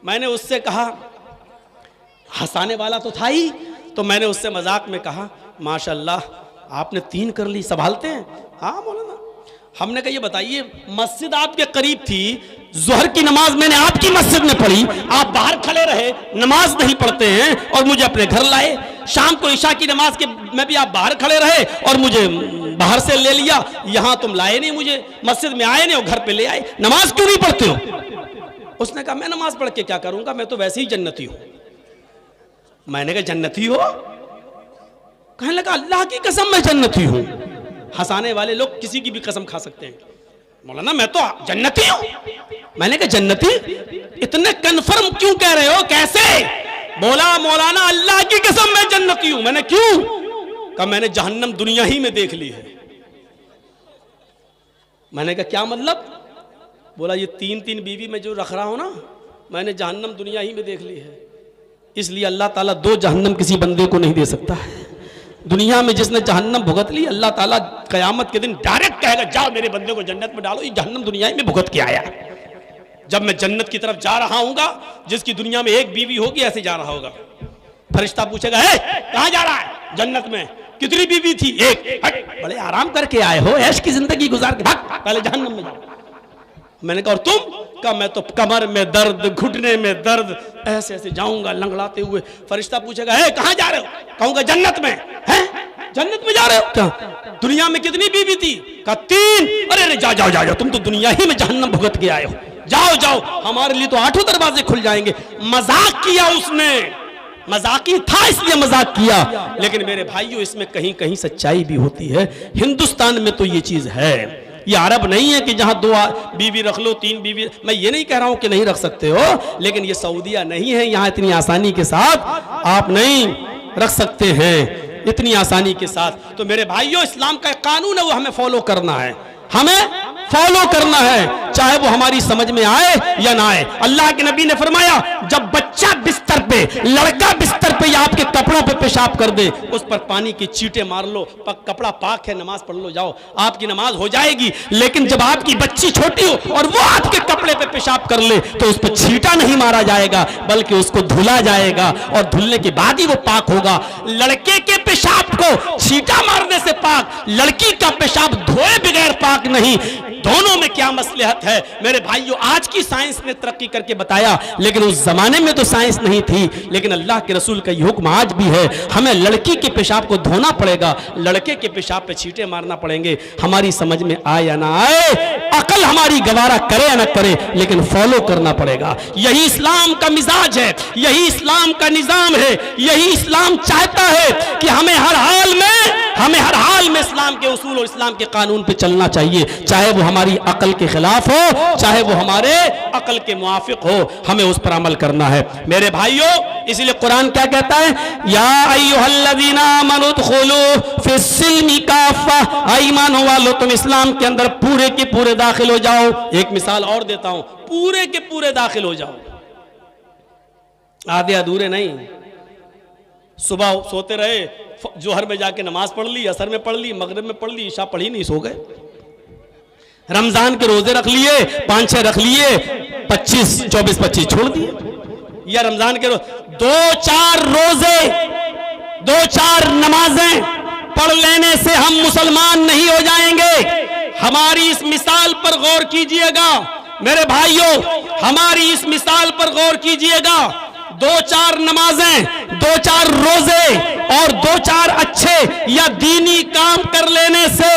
मैंने उससे कहा, हंसाने वाला तो था ही, तो मैंने उससे मजाक में कहा, माशाल्लाह आपने 3 कर ली, संभालते हैं? हाँ मौलाना। हमने कहा ये बताइए, मस्जिद आपके करीब थी, जोहर की नमाज मैंने आपकी मस्जिद में पढ़ी, आप बाहर खड़े रहे, नमाज नहीं पढ़ते हैं और मुझे अपने घर लाए। शाम को ईशा की नमाज के में भी आप बाहर खड़े रहे और मुझे बाहर से ले लिया, यहाँ तुम लाए नहीं, मुझे मस्जिद में आए नहीं और घर पे ले आए, नमाज क्यों नहीं पढ़ते हो? उसने कहा मैं नमाज पढ़ के क्या करूंगा, मैं तो वैसे ही जन्नती हूं। मैंने कहा जन्नती हो? कहने लगा अल्लाह की कसम मैं जन्नती हूं। हंसाने वाले लोग किसी की भी कसम खा सकते हैं। मौलाना मैं तो जन्नती हूं। मैंने कहा जन्नती, इतने कन्फर्म क्यों कह रहे हो, कैसे? बोला मौलाना अल्लाह की कसम मैं जन्नती हूं। मैंने क्यों? कहा मैंने जहन्नम दुनिया ही में देख ली है। मैंने कहा क्या मतलब? बोला ये 3-3 बीवी में जो रख रहा हूं ना, मैंने जहन्नम दुनिया ही में देख ली है। इसलिए अल्लाह ताला 2 जहन्नम किसी बंदे को नहीं दे सकता है। दुनिया में जिसने जहन्नम भुगत ली, अल्लाह ताला कयामत के दिन डायरेक्ट कहेगा जाओ मेरे बंदे को जन्नत में डालो, ये जहन्नम दुनिया में भुगत के आया। जब मैं जन्नत की तरफ जा रहा हूँगा, जिसकी दुनिया में 1 बीवी होगी, ऐसे जा रहा होगा, फरिश्ता पूछेगा है कहाँ जा रहा है? जन्नत में। कितनी बीवी थी? 1। बड़े आराम करके आए हो, ऐश की जिंदगी गुजार के भाग, पहले जहन्नम में जाओ। मैंने कहा और तुम? कहा मैं तो कमर में दर्द, घुटने में दर्द, ऐसे ऐसे जाऊंगा लंगड़ाते हुए। फरिश्ता पूछेगा है कहाँ जा रहे हो? कहूंगा जन्नत में। है जन्नत में जा रहे हो? क्या दुनिया में कितनी बीवी थी? कहा 3। अरे जाओ जाओ जाओ, तुम तो दुनिया ही में जहन्नम भुगत के आए हो, जाओ जाओ, हमारे लिए तो 8 दरवाजे खुल जाएंगे। मजाक किया उसने, मजाकी था इसलिए मजाक किया। लेकिन मेरे भाइयों इसमें कहीं कहीं सच्चाई भी होती है। हिंदुस्तान में तो ये चीज है, ये अरब नहीं है कि जहां 2 बीवी रख लो, 3 बीवी। मैं ये नहीं कह रहा हूं कि नहीं रख सकते हो, लेकिन ये सऊदीया नहीं है, यहां इतनी आसानी के साथ आप नहीं रख सकते हैं, इतनी आसानी के साथ। तो मेरे भाइयों इस्लाम का एक कानून है, वो हमें फॉलो करना है, हमें फॉलो करना है, चाहे वो हमारी समझ में आए या ना आए। अल्लाह के नबी ने फरमाया जब बच्चा बिस्तर पे, लड़का बिस्तर पे या आपके कपड़ों पे पेशाब कर दे, उस पर पानी की चींटे मार लो, कपड़ा पाक है, नमाज पढ़ लो, जाओ, आपकी नमाज हो जाएगी। लेकिन जब आपकी बच्ची छोटी हो और वो आपके कपड़े पे पेशाब कर ले, तो उस पर छींटा नहीं मारा जाएगा, बल्कि उसको धुला जाएगा, और धुलने के बाद ही वो पाक होगा। लड़के के पेशाब को छींटा मारने से पाक, लड़की का पेशाब धोए बगैर पाक नहीं। दोनों में क्या मसलहत है मेरे भाइयों? आज की साइंस ने तरक्की करके बताया, लेकिन उस जमाने में तो साइंस नहीं थी। लेकिन अल्लाह के रसूल का ये हुक्म आज भी है, हमें लड़की के पेशाब को धोना पड़ेगा, लड़के के पेशाब पे छींटे मारना पड़ेंगे। हमारी समझ में आए या ना आए, अकल हमारी गवारा करे या ना करे, लेकिन फॉलो करना पड़ेगा। यही इस्लाम का मिजाज है, यही इस्लाम का निजाम है, यही इस्लाम चाहता है कि हमें हर हाल में इस्लाम के उसूल और इस्लाम के कानून पे चलना चाहिए, चाहे वो हमारी अकल के खिलाफ हो, चाहे वो हमारे अकल के मुआफिक हो, हमें उस पर अमल करना है मेरे भाइयों। इसलिए कुरान क्या कहता है? या अय्युहल्लज़ीना आमनू उदखुलू फिस्सिल्मि काफ़ा, ईमान वालो तुम इस्लाम के अंदर पूरे के पूरे दाखिल हो जाओ। एक मिसाल और देता हूं, पूरे के पूरे दाखिल हो जाओ, आधे अधूरे नहीं। सुबह सोते रहे, जोहर में जाके नमाज पढ़ ली, असर में पढ़ ली, मगरिब में पढ़ ली, ईशा पढ़ी नहीं, सो गए। रमजान के रोजे रख लिए, 5-6 रख लिए, 24-25 छोड़ दिए। या रमजान के 2-4 रोजे, 2-4 नमाजें पढ़ लेने से हम मुसलमान नहीं हो जाएंगे। हमारी इस मिसाल पर गौर कीजिएगा मेरे भाइयों, हमारी इस मिसाल पर गौर कीजिएगा। 2-4 नमाजें, 2-4 रोजे और 2-4 अच्छे या दीनी काम कर लेने से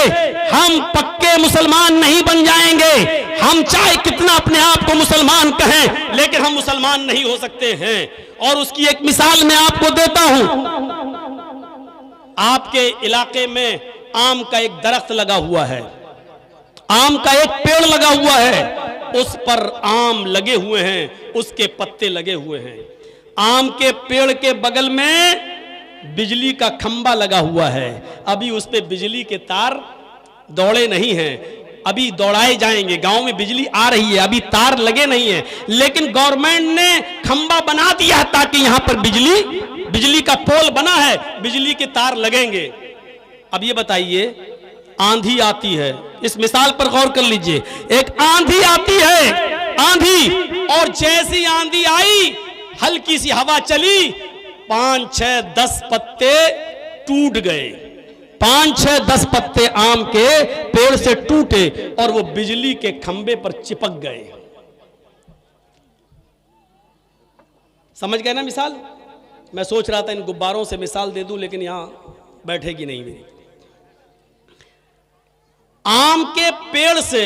हम पक्के मुसलमान नहीं बन जाएंगे। हम चाहे कितना अपने आप को मुसलमान कहें, लेकिन हम मुसलमान नहीं हो सकते हैं। और उसकी एक मिसाल मैं आपको देता हूं। आपके इलाके में आम का एक दरख्त लगा हुआ है, आम का एक पेड़ लगा हुआ है, उस पर आम लगे हुए हैं, उसके पत्ते लगे हुए हैं। आम के पेड़ के बगल में बिजली का खंबा लगा हुआ है। अभी उस पे बिजली के तार दौड़े नहीं हैं, अभी दौड़ाए जाएंगे। गांव में बिजली आ रही है, अभी तार लगे नहीं है, लेकिन गवर्नमेंट ने खंबा बना दिया है ताकि यहां पर बिजली का पोल बना है, बिजली के तार लगेंगे। अब ये बताइए, आंधी आती है, इस मिसाल पर गौर कर लीजिए। एक आंधी आती है, आंधी, और जैसी आंधी आई, हल्की सी हवा चली, 5-6-10 पत्ते टूट गए। 5-6-10 पत्ते आम के पेड़ से टूटे और वो बिजली के खंबे पर चिपक गए। समझ गए ना मिसाल? मैं सोच रहा था इन गुब्बारों से मिसाल दे दूं, लेकिन यहां बैठेगी नहीं मेरी। आम के पेड़ से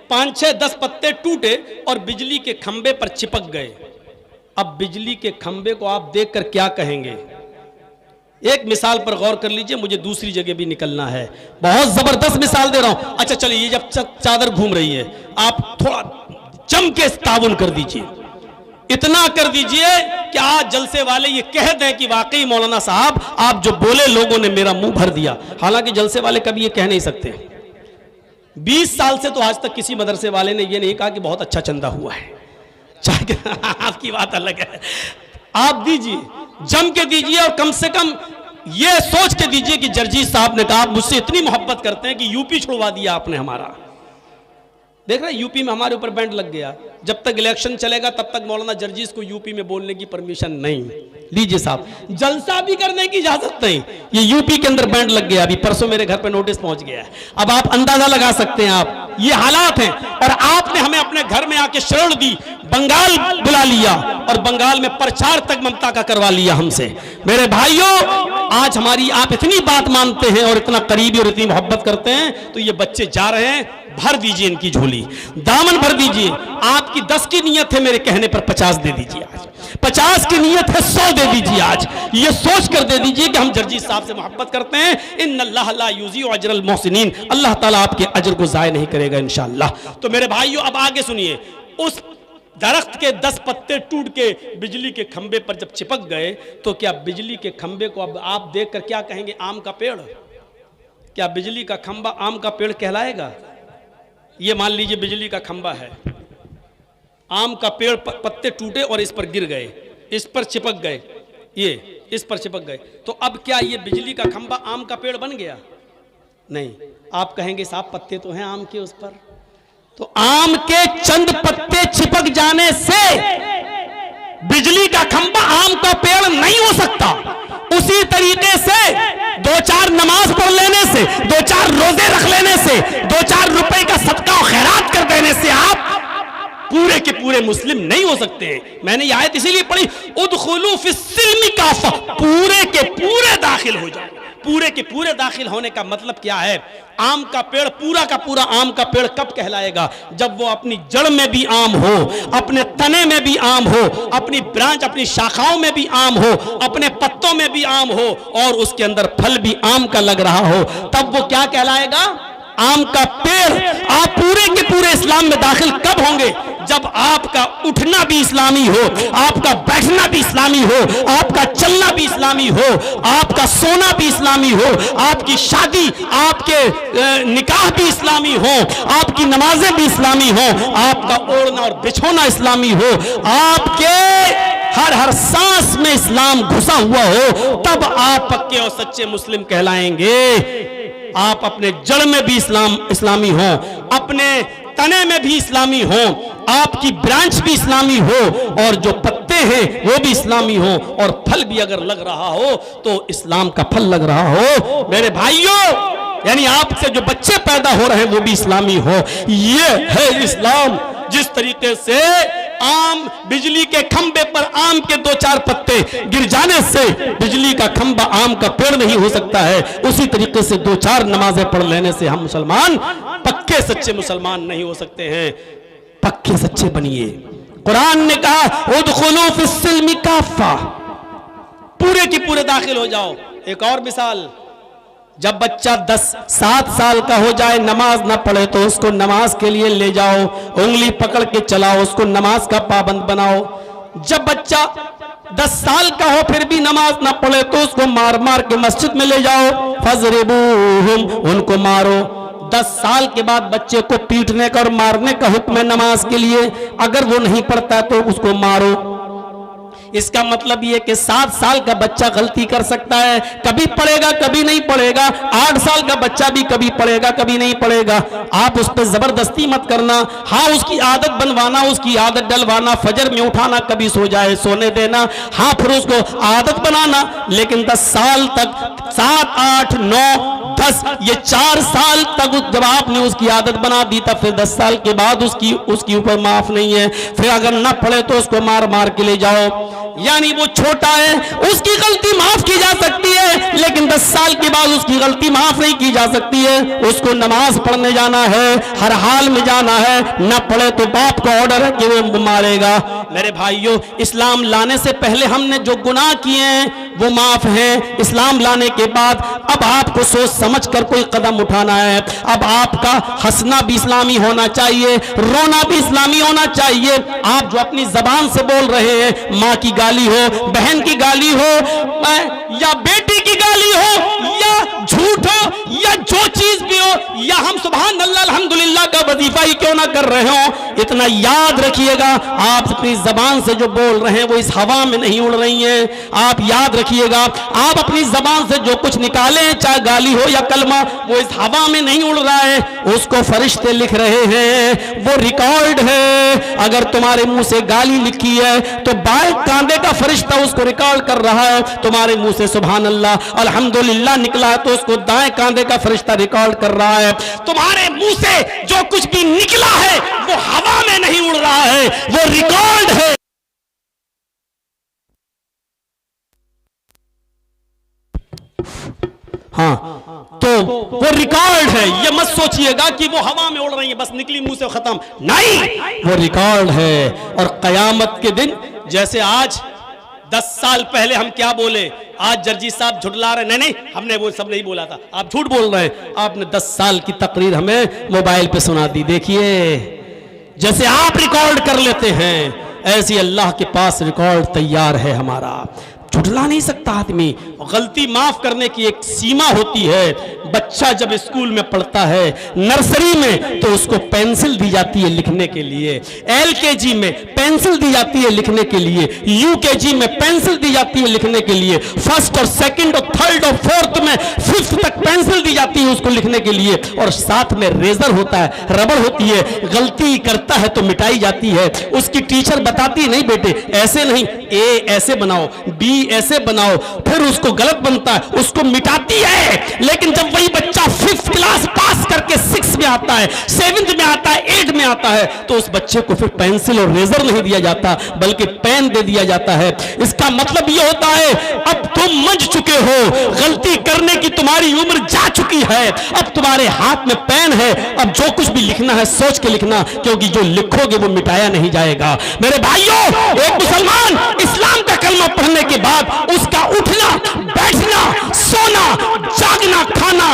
5-6-10 पत्ते टूटे और बिजली के खंबे पर चिपक गए। अब बिजली के खंबे को आप देखकर क्या कहेंगे? एक मिसाल पर गौर कर लीजिए, मुझे दूसरी जगह भी निकलना है, बहुत जबरदस्त मिसाल दे रहा हूं। अच्छा चलिए, ये जब चादर घूम रही है, आप थोड़ा जम के ताउन कर दीजिए, इतना कर दीजिए कि आज जलसे वाले ये कह दें कि वाकई मौलाना साहब आप जो बोले लोगों ने मेरा मुंह भर दिया। हालांकि जलसे वाले कभी ये कह नहीं सकते। 20 साल से तो आज तक किसी मदरसे वाले ने ये नहीं कहा कि बहुत अच्छा चंदा हुआ है, चाहे आपकी बात अलग है। आप दीजिए, जम के दीजिए, और कम से कम ये सोच के दीजिए कि जर्जीस साहब ने कहा आप मुझसे इतनी मोहब्बत करते हैं कि यूपी छुड़वा दिया आपने हमारा। देख रहे हैं, यूपी में हमारे ऊपर बैंड लग गया। जब तक इलेक्शन चलेगा तब तक मौलाना जर्जीस को यूपी में बोलने की परमिशन नहीं। लीजिए साहब, जलसा भी करने की इजाजत नहीं, ये यूपी के अंदर बैंड लग गया। अभी परसों मेरे घर पे नोटिस पहुंच गया है। अब आप अंदाजा लगा सकते हैं, आप ये हालात हैं। और आपने हमें अपने घर में आके शरण दी, बंगाल बुला लिया और बंगाल में प्रचार तक ममता का करवा लिया हमसे। मेरे भाइयों, आज हमारी आप इतनी बात मानते हैं और इतना करीबी और इतनी मोहब्बत करते हैं, तो ये बच्चे जा रहे हैं, भर दीजिए इनकी झोली, दामन भर दीजिए। आपकी 10 की नियत है, मेरे कहने पर 50 दे दीजिए आज। 50 की नियत है, 100 दे दीजिए आज। ये सोच कर दे दीजिए कि हम जर्जीस साहब से मोहब्बत करते हैं। इन्नल्लाह ला युज़ीउ अजरल मोहसिनीन, अल्लाह ताला आपके अजर को ज़ाय नहीं करेगा इंशाअल्लाह। तो मेरे भाइयों, अब आगे सुनिए। उस दरख्त के 10 पत्ते टूट के बिजली के खंबे पर जब चिपक गए, तो क्या बिजली के खंबे को अब आप देखकर क्या कहेंगे? आम का पेड़? क्या बिजली का खंबा आम का पेड़ कहलाएगा? ये मान लीजिए बिजली का खंबा है, आम का पेड़, पत्ते टूटे और इस पर गिर गए, इस पर चिपक गए, ये इस पर चिपक गए, तो अब क्या ये बिजली का खंबा आम का पेड़ बन गया? नहीं। आप कहेंगे साहब पत्ते तो हैं आम के उस पर। तो आम के चंद पत्ते चिपक जाने से बिजली का खंबा आम का पेड़ नहीं हो सकता। उसी तरीके से 2-4 नमाज पढ़ लेने से, 2-4 रोजे रख लेने से, 2-4 रुपए का सदका और खैरात कर देने से आप पूरे के पूरे मुस्लिम नहीं हो सकते हैं। मैंने ये आयत इसीलिए पढ़ी, उदखुलू फिस्सिल्मी काफा, पूरे के पूरे दाखिल हो जाओ। पूरे के पूरे दाखिल होने का मतलब क्या है? आम का पेड़, पूरा का पूरा आम का पेड़ कब कहलाएगा? जब वो अपनी जड़ में भी आम हो, अपने तने में भी आम हो, अपनी ब्रांच, अपनी शाखाओं में भी आम हो, अपने पत्तों में भी आम हो, और उसके अंदर फल भी आम का लग रहा हो, तब वो क्या कहलाएगा? आम का पेड़। आप पूरे के पूरे इस्लाम में दाखिल कब होंगे? जब आपका उठना भी इस्लामी हो, आपका बैठना भी इस्लामी हो, आपका चलना भी इस्लामी हो, आपका सोना भी इस्लामी हो, आपकी शादी, आपके निकाह भी इस्लामी हो, आपकी नमाजें भी इस्लामी हो, आपका ओढ़ना और बिछोना इस्लामी हो, आपके हर सांस में इस्लाम घुसा हुआ हो, तब आप पक्के और सच्चे मुस्लिम कहलाएंगे। आप अपने जड़ में भी इस्लामी हो, अपने तने में भी इस्लामी हो, आपकी ब्रांच भी इस्लामी हो, और जो पत्ते हैं वो भी इस्लामी हो, और फल भी अगर लग रहा हो तो इस्लाम का फल लग रहा हो। मेरे भाइयों, यानी आपसे जो बच्चे पैदा हो रहे हैं वो भी इस्लामी हो। ये है इस्लाम। जिस तरीके से आम, बिजली के खंबे पर आम के 2-4 पत्ते गिर जाने से बिजली का खंबा आम का पेड़ नहीं हो सकता है, उसी तरीके से 2-4 नमाजें पढ़ लेने से हम मुसलमान पक्के सच्चे मुसलमान नहीं हो सकते हैं। पक्के सच्चे बनिए। कुरान ने कहा उदखुलू फिस्सिल्मी काफा, पूरे की पूरे दाखिल हो जाओ। एक और मिसाल, जब बच्चा 7 साल का हो जाए, नमाज ना पढ़े तो उसको नमाज के लिए ले जाओ, उंगली पकड़ के चलाओ, उसको नमाज का पाबंद बनाओ। जब बच्चा 10 साल का हो फिर भी नमाज ना पढ़े तो उसको मार मार के मस्जिद में ले जाओ, फजरिबूहुम, उनको मारो। 10 साल के बाद बच्चे को पीटने का और मारने का हुक्म है नमाज के लिए। अगर वो नहीं पढ़ता तो उसको मारो। इसका मतलब ये कि 7 साल का बच्चा गलती कर सकता है, कभी पढ़ेगा कभी नहीं पढ़ेगा। 8 साल का बच्चा भी कभी पढ़ेगा कभी नहीं पढ़ेगा। आप उस पर जबरदस्ती मत करना। हाँ, उसकी आदत बनवाना, उसकी आदत डलवाना, फजर में उठाना, कभी सो जाए सोने देना, हाँ फिर उसको आदत बनाना। लेकिन 10 साल तक, 7, 8, 9, 10, ये 4 साल तक जब आपने उसकी आदत बना दी, तब फिर 10 साल के बाद उसकी ऊपर माफ नहीं है। फिर अगर ना पढ़े तो उसको मार मार के ले जाओ। यानी वो छोटा है, उसकी गलती माफ की जा सकती है, लेकिन 10 साल के बाद उसकी गलती माफ नहीं की जा सकती है। उसको नमाज पढ़ने जाना है, हर हाल में जाना है। न पढ़े तो बाप का ऑर्डर है कि वो मारेगा। मेरे भाइयों, इस्लाम लाने से पहले हमने जो गुनाह किए हैं वो माफ हैं। इस्लाम लाने के बाद अब आपको सोच समझ कर कोई कदम उठाना है। अब आपका हंसना भी इस्लामी होना चाहिए, रोना भी इस्लामी होना चाहिए। आप जो अपनी जबान से बोल रहे हैं, माँ की गाली हो, बहन की गाली हो, या बेटी की गाली हो, या झूठ हो, या जो चीज भी हो, या हम सुभान अल्लाह अल्हम्दुलिल्लाह का वजीफा ही क्यों ना कर रहे हो, इतना याद रखिएगा आप अपनी जबान से जो बोल रहे हैं वो इस हवा में नहीं उड़ रही हैं। आप याद रखिएगा आप अपनी जबान से जो कुछ निकाले, चाहे गाली हो या कलमा, वो इस हवा में नहीं उड़ रहा है, उसको फरिश्ते लिख रहे हैं, वो रिकॉर्ड है। अगर तुम्हारे मुंह से गाली लिखी है तो बाएं कांधे का फरिश्ता उसको रिकॉर्ड कर रहा है। तुम्हारे मुंह से सुभान अल्लाह अल्हम्दुलिल्लाह निकला है तो उसको दाएं कांधे का फरिश्ता रिकॉर्ड कर रहा है। तुम्हारे मुंह से जो कुछ भी निकला है वो हवा में नहीं उड़ रहा है, वो रिकॉर्ड है। हाँ, तो वो रिकॉर्ड है। ये मत सोचिएगा कि वो हवा में उड़ रही है, बस निकली मुंह से खत्म, नहीं, वो रिकॉर्ड है। और कयामत के दिन जैसे आज 10 साल पहले हम क्या बोले, आज जर्जी साहब झुठला रहे, नहीं हमने वो सब नहीं बोला था, आप झूठ बोल रहे हैं। आपने 10 साल की तकरीर हमें मोबाइल पे सुना दी। देखिए, जैसे आप रिकॉर्ड कर लेते हैं ऐसी अल्लाह के पास रिकॉर्ड तैयार है हमारा। झुठला नहीं सकता आदमी। गलती माफ करने की एक सीमा होती है। बच्चा जब स्कूल में पढ़ता है, नर्सरी में, तो उसको पेंसिल दी जाती है लिखने के लिए, LKG में पेंसिल दी जाती है लिखने के लिए, UKG में पेंसिल दी जाती है लिखने के लिए, फर्स्ट और सेकंड और थर्ड और फोर्थ में, फिफ्थ तक पेंसिल दी जाती है उसको लिखने के लिए, और साथ में रेजर होता है, रबड़ होती है। गलती करता है तो मिटाई जाती है। उसकी टीचर बताती है, नहीं बेटे ऐसे नहीं, A ऐसे बनाओ, B ऐसे बनाओ, फिर उसको गलत बनता है, उसको मिटाती है। लेकिन जब वही बच्चा 5th क्लास पास करके 6 में आता है, 7th में आता है, 8 में आता है, तो उस बच्चे को फिर पेंसिल और रेजर नहीं दिया जाता बल्कि पेन दे दिया जाता है। इसका मतलब यह होता है अब तुम मंझ चुके हो, गलती करने की तुम्हारी उम्र जा चुकी है, अब तुम्हारे हाथ में पेन है, अब जो कुछ भी लिखना है सोच के लिखना, क्योंकि जो लिखोगे वो मिटाया नहीं जाएगा। मेरे भाइयों, एक मुसलमान इस्लाम का कलमा पढ़ने के बाद उसका उठना, बैठना, सोना, जागना, खाना,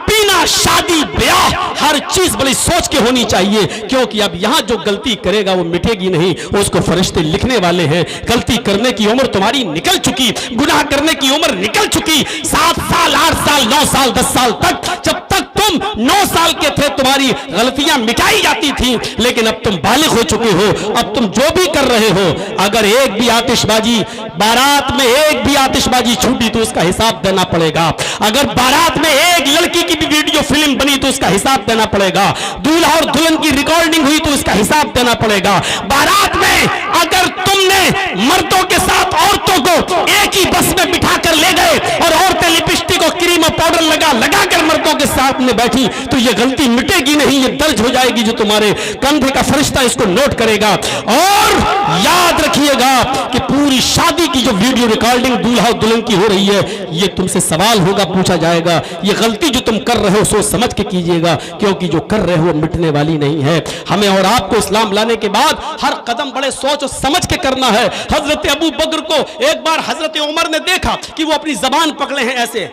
पीना, शादी, ब्याह, हर चीज बड़ी सोच के होनी चाहिए, क्योंकि अब यहां जो गलती करेगा वो मिटेगी नहीं, उसको फरिश्ते लिखने वाले हैं। गलती करने की उम्र तुम्हारी निकल चुकी, गुनाह करने की उम्र निकल चुकी। 7 साल, 8 साल, 9 साल, 10 साल तक, जब तक तुम 9 साल के थे तुम्हारी गलतियां मिटाई जाती थी, लेकिन अब तुम बालिग हो चुके हो। अब तुम जो भी कर रहे हो, अगर एक भी आतिशबाजी, बारात में एक भी आतिशबाजी छूटी तो उसका हिसाब देना पड़ेगा। अगर बारात में एक लड़की की भी वीडियो फिल्म बनी तो उसका हिसाब देना पड़ेगा। दूल्हा और दुल्हन की रिकॉर्डिंग हुई तो उसका हिसाब देना पड़ेगा। बारात में अगर तुमने मर्दों के साथ औरतों को एक ही बस में बिठा कर ले गए और औरतें लिपस्टिक और क्रीम और पाउडर लगा कर मर्दों के साथ में बैठी, तो ये गलती मिटेगी नहीं, ये दर्ज हो जाएगी, जो तुम्हारे कंधे का फरिश्ता इसको नोट करेगा। और याद रखिएगा कि पूरी शादी की जो वीडियो रिकॉर्डिंग दूल्हा और दुल्हन की हो रही है, ये तुमसे सवाल होगा, पूछा जाएगा। ये गलती जो तुम कर रहे हो सोच समझ के कीजिएगा, क्योंकि जो कर रहे हो वो मिटने वाली नहीं है। हमें और आपको इस्लाम लाने के बाद हर कदम बड़े सोच और समझ के करना है। हजरत अबू बकर को एक बार हजरत उमर ने देखा कि वो अपनी जबान पकड़े हैं, ऐसे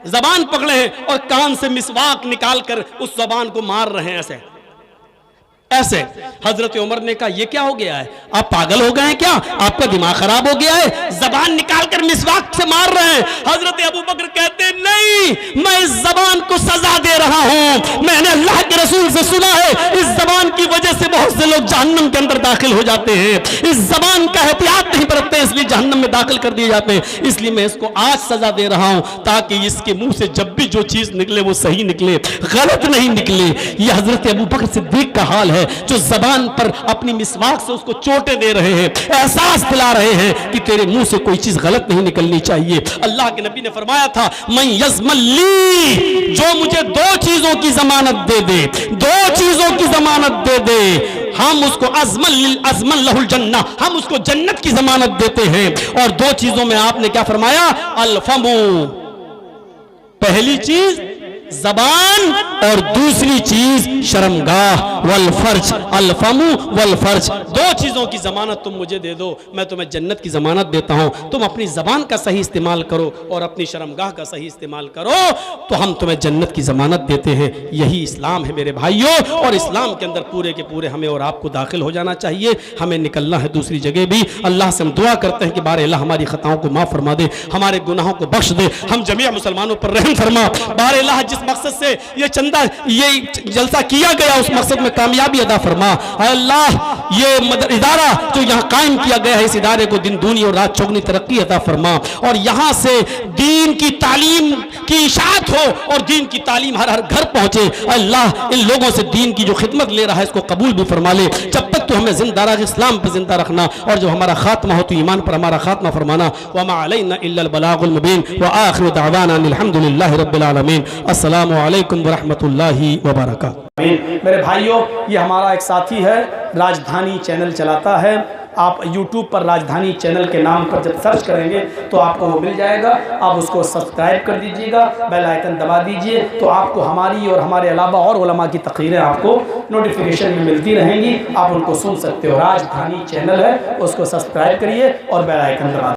जबान पकड़े हैं और कान से मिसवाक निकाल कर उस जबान को मार रहे हैं ऐसे ऐसे। हजरत उमर ने कहा ये क्या हो गया है, आप पागल हो गए हैं क्या, आपका दिमाग खराब हो गया है, जबान निकालकर मिसवाक से मार रहे हैं। हजरत अबू बकर कहते नहीं, मैं इस जबान को सजा दे रहा हूं। मैंने अल्लाह के रसूल से सुना है इस जबान की वजह से बहुत से लोग जहन्नम के अंदर दाखिल हो जाते हैं। इस जबान का एहतियात नहीं बरतते इसलिए जहन्नम में दाखिल कर दिए जाते हैं। इसलिए मैं इसको आज सजा दे रहा हूं ताकि इसके मुंह से जब भी जो चीज निकले वो सही निकले, गलत नहीं निकले। ये हजरत अबू बकर सिद्दीक का हाल है, जो जबान पर अपनी मिसवाक से उसको चोटें दे रहे हैं, एहसास दिला रहे हैं कि तेरे मुंह से कोई चीज गलत नहीं निकलनी चाहिए। अल्लाह के नबी ने फरमाया था, मैं यज़मल्ली, जो मुझे 2 चीजों की जमानत दे दे, 2 चीजों की जमानत दे दे, हम उसको अज़मन लहुल जन्नह, हम उसको जन्नत की जमानत देते हैं। और 2 चीजों में आपने क्या फरमाया, अल-फमु, पहली चीज जबान और दूसरी चीज शर्मगाह। वल फर्ज, अल फमु वल फर्ज, दो चीज़ों की ज़मानत तुम मुझे दे दो, मैं तुम्हें जन्नत की ज़मानत देता हूँ। तुम अपनी ज़बान का सही इस्तेमाल करो और अपनी शर्मगाह का सही इस्तेमाल करो तो हम तुम्हें जन्नत की ज़मानत देते हैं। यही इस्लाम है मेरे भाइयों, और इस्लाम के अंदर पूरे के पूरे हमें और आपको दाखिल हो जाना चाहिए। हमें निकलना है दूसरी जगह भी। अल्लाह से हम दुआ करते हैं कि बारे अल्लाह हमारी खताओं को माफ़ फरमा दे, हमारे गुनाहों को बख्श दे, हम जमीया मुसलमानों पर रहम फरमा। बारे अल्लाह जिस मकसद से ये चंदा ये जलसा किया गया उस मकसद में कामयाबी अदा फरमा। अल्लाह ये इदारा जो यहाँ कायम किया गया है, इस इदारे को दिन दूनी और रात चौगनी तरक्की अता फरमा, और यहाँ से दीन की तालीम की इशाअत हो और दीन की तालीम हर हर घर पहुँचे। अल्लाह इन लोगों से दीन की जो खिदमत ले रहा है इसको कबूल भी फरमा ले। जब तक तो हमें जिंदा रख, इस्लाम पर जिंदा रखना, और जब हमारा खात्मा हो तो ईमान पर हमारा खात्मा फरमाना। वमा अलैना इल्लल बलागुल मुबीन व आखिरु दअवाना अल्हम्दुलिल्लाहि रब्बिल आलमीन। अस्सलामु अलैकुम व रहमतुल्लाहि व बरकातुहू। मेरे भाइयों, ये हमारा एक साथी है, राजधानी चैनल चलाता है। आप YouTube पर राजधानी चैनल के नाम पर जब सर्च करेंगे तो आपको वो मिल जाएगा। आप उसको सब्सक्राइब कर दीजिएगा, बेल आइकन दबा दीजिए, तो आपको हमारी और हमारे अलावा और उलमा की तकरीरें आपको नोटिफिकेशन में मिलती रहेंगी। आप उनको सुन सकते हो। राजधानी चैनल है, उसको सब्सक्राइब करिए और बेल आइकन दबा